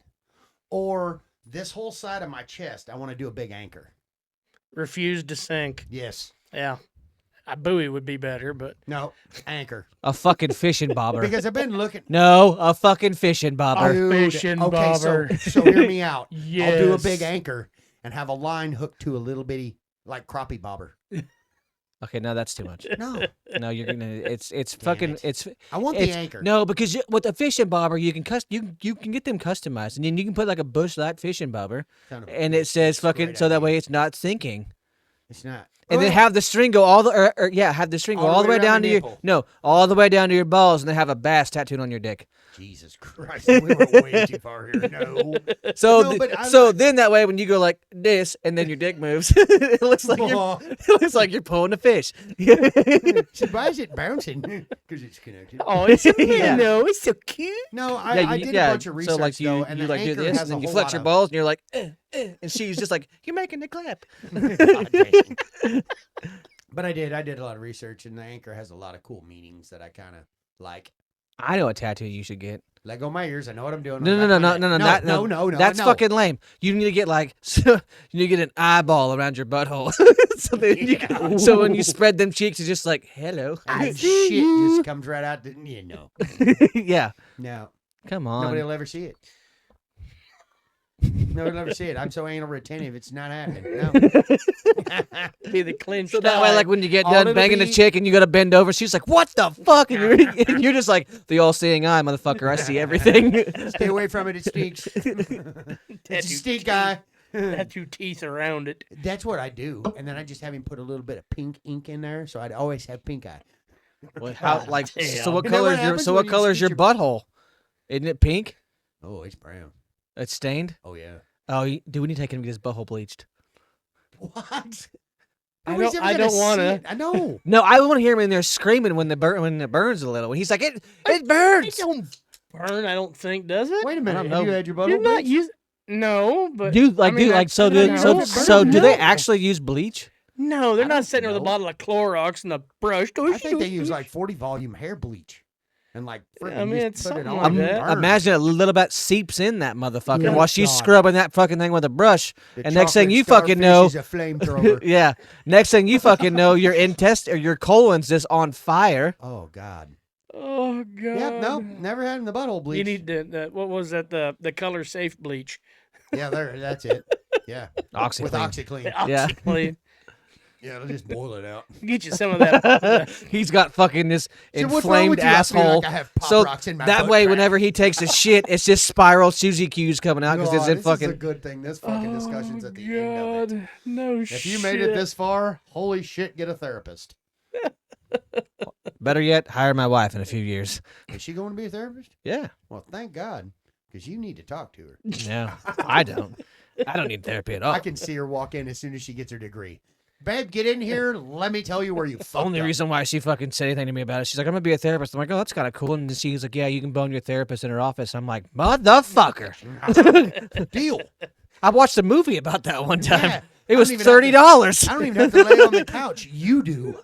or this whole side of my chest. I want to do a big anchor. Refuse to sink. Yes. Yeah. A buoy would be better, but No. Anchor. A fucking fishing bobber. Because I've been looking. No, a fucking fishing bobber. Dude, fishing okay, bobber. so hear me out. yes. I'll do a big anchor and have a line hooked to a little bitty like crappie bobber. Okay, no, that's too much. No, No, you're gonna. It's Damn fucking. it. It's I want the It's- anchor. no, because with a fishing bobber, you can you can get them customized, and then you can put like a bush light fishing bobber, Son of a and bitch, it says that's a fucking great so that idea. way it's not sinking, It's not. and then Oh, have the string go all the have the string go all the way around down the to your nipple. no all the way down to your balls, and then have a bass tattooed on your dick. Jesus Christ, we went way too far here. No. So No, but I so like- then that way when you go like this, and then your dick moves, it looks like you're it looks like you're pulling a fish. Why is it bouncing? Because it's connected. Oh, it's so Yeah. no, it's so cute. No, I did a bunch of research so like you though, and you the like do anchor this, has and then a you whole flex lot your of- balls, and you're like, and she's just like, you're making the clap. God dang. But I did a lot of research, and the anchor has a lot of cool meanings that I kind of like. I know a tattoo you should get. Let go my ears. I know what I'm doing. No, on no, the no, back no, of my no, neck. no, no. That's no. fucking lame. You need to get like, you need to get an eyeball around your butthole, so that Yeah. so when you spread them cheeks, it's just like, hello. And shit just comes right out. You know. Yeah, No. come on. Nobody will ever see it. Nobody will ever see it. I'm so anal retentive. It's not happening. No. Be the clenched So that way, eye. like when you get All done it'll banging the be- chick and you gotta bend over, she's like, "What the fuck?" And you're just like, "The all-seeing eye, motherfucker. I see everything." Stay away from it. It stinks. It's a stink guy. tattoo teeth around it. That's what I do. And then I just have him put a little bit of pink ink in there. So I'd always have pink eye. How, like, Damn. so what Isn't that what color is your happens so when what you color is squeeze your your- butthole? Isn't it pink? Oh, it's brown. It's stained. Oh yeah. Oh, do we need to take him to get his butthole bleached? What? I Nobody's don't- ever I gonna don't wanna. see it. I know. No, I want to hear him in there screaming when it burns a little. He's like, it burns. It don't burn. I don't think, does it? Wait a minute. know. Have you had your You're butthole not bleached? using. No, but Dude, I mean, so I do know. so do they No. actually use bleach? No, they're I not don't sitting there with a know. bottle of Clorox and a brush. I think they use like 40 volume hair bleach. And like freaking I mean, just it's put it something on. like and that. burn. Imagine a little bit seeps in that motherfucker Yeah. while she's God. scrubbing that fucking thing with a brush. The and next thing chocolate you fucking starfish know- is a flamethrower. Yeah. Next thing you fucking know, your intestine or your colon's just on fire. Oh God. Oh God. Yep. No. Never had in the butthole bleach. You need the what was that the color safe bleach? Yeah. There. That's it. Yeah. OxyClean. With OxyClean. Yeah. OxyClean. Yeah. It'll just boil it out. Get you some of that. He's got fucking this So what's wrong inflamed with you? I feel asshole. like I have Pop So Rocks in my that butt way, crack. whenever he takes a shit, it's just spiral Suzy Q's coming out because Oh, it's in this is a fucking. good thing. This fucking discussion's at the end of it. God. No shit. If you made it this far, holy shit, get a therapist. Better yet, hire my wife in a few years. Is she going to be a therapist? Yeah. Well, thank God, because you need to talk to her. No, I don't. I don't need therapy at all. I can see her walk in as soon as she gets her degree. Babe, get in here. Let me tell you where you The fucked only up. reason why she fucking said anything to me about it, she's like, I'm gonna be a therapist. I'm like, oh, that's kind of cool. And then she's like, yeah, you can bone your therapist in her office. I'm like, motherfucker. Deal. I watched a movie about that one time. Yeah, It I was don't even have to- $30. I don't even have to lay on the couch. You do.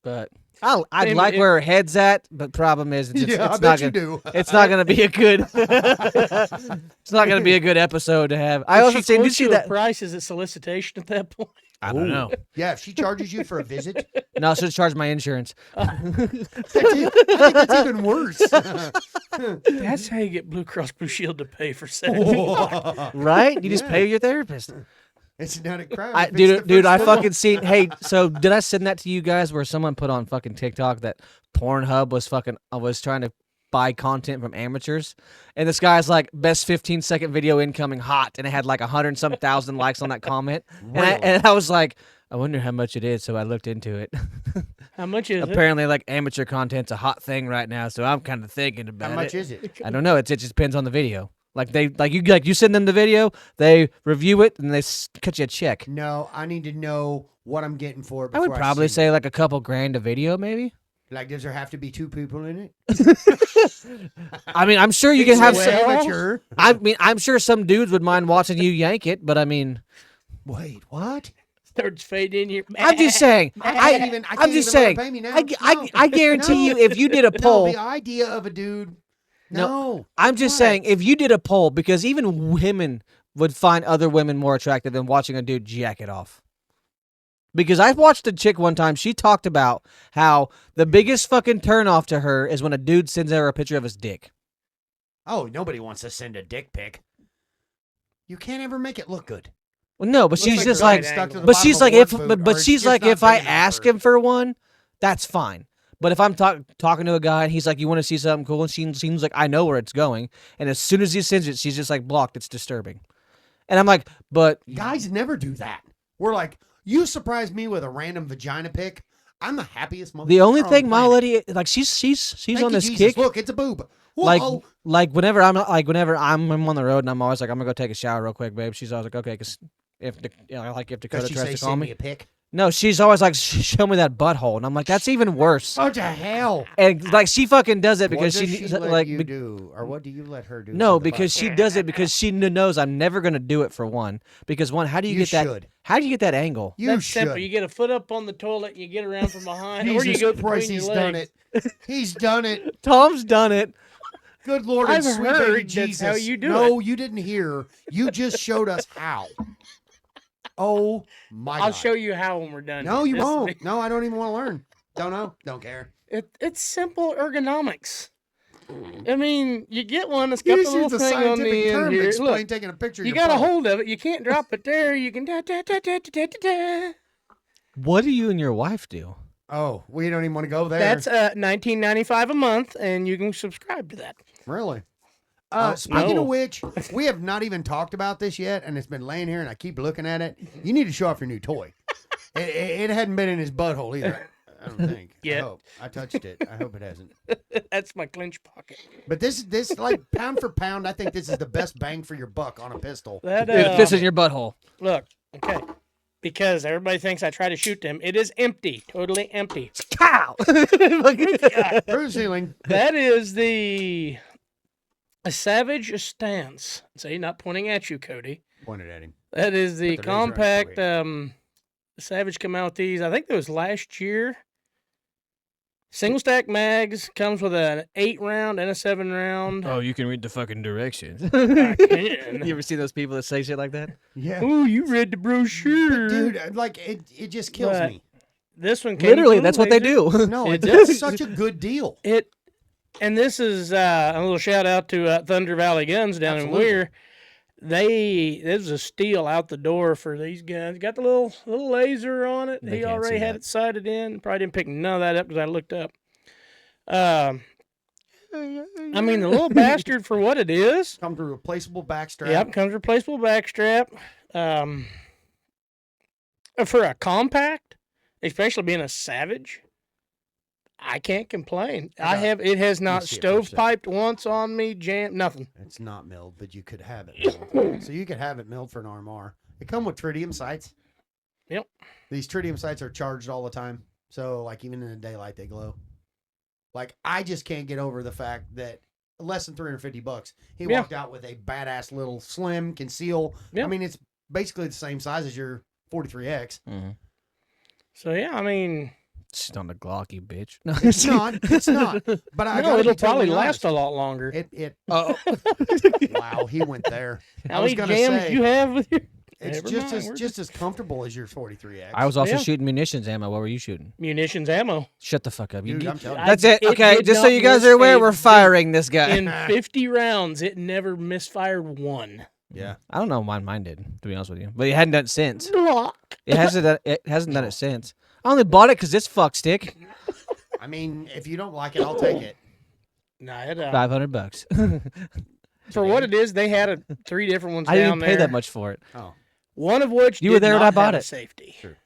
But I'd Maybe like it- where her head's at. But problem is, it's, Yeah, I it's bet not you gonna. do. It's not gonna be a good. It's not gonna be a good episode to have. I If also she seen. Did you quotes see you a that? price? Is it solicitation at that point? I don't know. Yeah, if she charges you for a visit, No, I should charge my insurance. I think that's even worse. That's how you get Blue Cross Blue Shield to pay for sex. Right? You just Yeah. pay your therapist. It's not a crime. I, if it's the dude, first I one. fucking seen. Hey, so did I send that to you guys where someone put on fucking TikTok that Pornhub was trying to buy content from amateurs, and this guy's like best 15-second video incoming hot, and it had like 100-some thousand likes on that comment, Really? and I was like, I wonder how much it is, so I looked into it. How much is it? Apparently, like amateur content's a hot thing right now, so I'm kind of thinking about How much it. is it? I don't know. It just depends on the video. Like you send them the video, they review it, and they cut you a check. No, I need to know what I'm getting for it. I would before probably see say it. like a couple grand a video, maybe. Like, does there have to be two people in it? I mean, I'm sure you can have. It's Some, amateur. I mean, I'm sure some dudes would mind watching you yank it, but I mean, Wait, what? Starts fading in your. I'm just saying. I can't even I'm just let her saying. pay me now. I guarantee you, if you did a No, poll, the idea of a dude. No, No, I'm just What? saying, if you did a poll, because even women would find other women more attractive than watching a dude jack it off. Because I watched a chick one time, she talked about how the biggest fucking turnoff to her is when a dude sends her a picture of his dick. Oh, nobody wants to send a dick pic. You can't ever make it look good. Well, no, but Looks she's like just a like, right stuck to the but bottom she's of like, one if, food, but or she's it's like, just if not I big enough ask for her. him for one, that's fine. But if I'm talking to a guy and he's like, you want to see something cool, and she seems like I know where it's going, and as soon as he sends it, she's just like blocked. It's disturbing, and I'm like, but Guys never do that. We're like, you surprised me with a random vagina pic. I'm the happiest motherfucker. the only on thing the my planet. lady like, she's Thank on you, this Jesus. kick. Look, it's a boob. Like, Whoa. whenever I'm on the road and I'm always like, I'm gonna go take a shower real quick, babe. She's always like, okay, because if Does Dakota she tries say to call send me, me a pic? no, she's always like, show me that butthole, and I'm like, that's even worse. What the hell? And like she fucking does it because what does she let like you be- do, or what do you let her do? no, to the because butt? she does it because she knows I'm never gonna do it for one. Because one, how do you, You get that? should. How do you get that angle? You That's should. simple. You get a foot up on the toilet, and you get around from behind, or you Jesus go Christ, between he's your done legs. it. He's done it. Tom's done it. Good Lord, I've and sweet heard baby that's Jesus. how you do no, you didn't hear. You just showed us how. Oh my God! I'll show you how when we're done. No, you This- won't. No, I don't even want to learn. Don't know. Don't care. It's simple ergonomics. I mean, you get one that's got You the just little used a thing on scientific the end term to here. explain Look, taking a picture. of you your got a phone. hold of it. You can't drop it there. You can da da da da da da da. What do you and your wife do? Oh, we don't even want to go there. That's $19.95 a month, and you can subscribe to that. Really. Oh, Speaking no. of which, we have not even talked about this yet, and it's been laying here, and I keep looking at it. You need to show off your new toy. It hadn't been in his butthole either. I don't think. Yeah. I hope. I touched it. I hope it hasn't. That's my clinch pocket. But this like pound for pound, I think this is the best bang for your buck on a pistol. That It fits in your butthole. look, okay. Because everybody thinks I try to shoot them. It is empty. Totally empty. Pow! Through the ceiling. That is a Savage stance. See, not pointing at you, Cody. Pointed at him. That is the Put the razor on compact. his Savage come out with these. I think that was last year. Single stack mags comes with an 8-round and a 7-round. Oh, you can read the fucking directions. I can. You ever see those people that say shit like that? Yeah. Oh, you read the brochure, Dude, like it just kills But me. This one came Literally, with a that's what they laser. do. No, it it's does. such a good deal. And this is a little shout out to Thunder Valley Guns down Absolutely. in Weir. There's a steal out the door for these guns. Got the little laser on it. They He can't already see had that. it sighted in. Probably didn't pick none of that up because I looked up. I mean, the little bastard for what it is. Comes with a replaceable backstrap. Yep, comes replaceable backstrap. For a compact, especially being a Savage, I can't complain. It has not see it for a sec. stovepiped once on me, jammed, nothing. It's not milled, but you could have it milled. So you could have it milled for an RMR. They come with tritium sights. Yep. These tritium sights are charged all the time. So like even in the daylight they glow. Like I just can't get over the fact that less than $350. He Yeah. walked out with a badass little slim conceal. Yeah. I mean it's basically the same size as your 43X. Mm-hmm. So yeah, I mean, It's not a Glocky, bitch. No, It's not. It's not. But I no, gotta it'll be probably totally last a honest. lot longer. It Oh. wow, he went there. How I was many gonna jams say you have with your it's Never just mind, we're just as comfortable as your 43X. I was also Yeah. shooting munitions ammo. What were you shooting? munitions ammo? Shut the fuck up. Dude, I'm telling you. That's it. It Okay, did just so not you guys miss are aware, a we're beat. firing this guy. In 50 rounds, it never misfired one. Yeah. I don't know why mine did, to be honest with you, but it hadn't done it since. Block. It hasn't done it since. I only bought it because this fuck stick. I mean, if you don't like it, I'll take it. Nah, it, $500. for what it is, they had 3 different ones I down didn't there. pay that much for it. Oh. One of which You were did there when not I bought have a it. safety. Sure.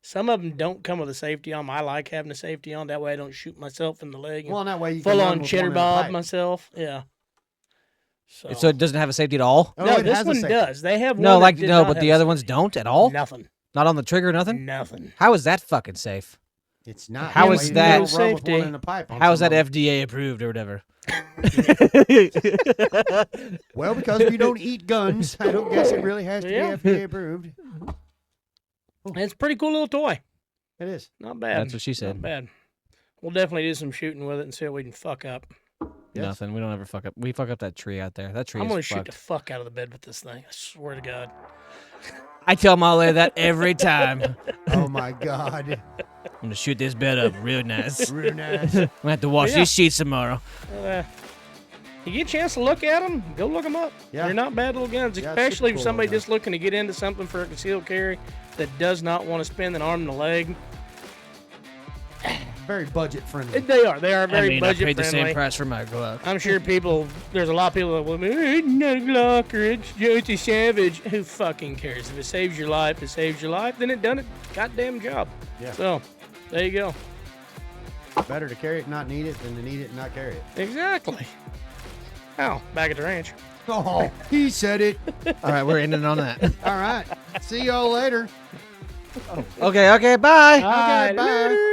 Some of them don't come with a safety on 'em. I like having a safety on. That way I don't shoot myself in the leg. And Well, and that way you can full run on with cheddar one in a bob pipe. myself. Yeah. So it doesn't have a safety at all? Oh, no, it this has a one safety. does. They have No, one like that did no, not but have the a other ones safety. don't at all? Nothing. Not on the trigger, nothing? Nothing. How is that fucking safe? It's not. How That is way you that- don't run with Safety. one in a pipe on How is that some of FDA approved or whatever? them. Well, because we don't eat guns, I don't guess it really has to Yeah. be FDA approved. It's a pretty cool little toy. It is. Not bad. That's what she said. Not bad. We'll definitely do some shooting with it and see what we can fuck up. Yes. Nothing. We don't ever fuck up. We fuck up that tree out there. That tree I'm is going to shoot fucked. the fuck out of the bed with this thing. I swear to God. I tell Molly that every time. Oh my God. I'm going to shoot this bed up real nice. Real nice. I'm going to have to wash Yeah. these sheets tomorrow. You get a chance to look at them, go look them up. Yeah. They're not bad little guns, Yeah, it's especially super if cool somebody little just looking to get into something for a concealed carry that does not want to spend an arm and a leg. Very budget friendly. They are. They are very I mean, I budget paid the friendly. same price for my Glock. I'm sure there's a lot of people that will be, it's not a Glock or it's a Savage. Who fucking cares? If it saves your life, it saves your life. Then it done its goddamn job. Yeah. So, there you go. Better to carry it and not need it than to need it and not carry it. Exactly. Now, back at the ranch. Oh, he said it. All right, we're ending on that. All right. See y'all later. Okay, bye. All right, Bye.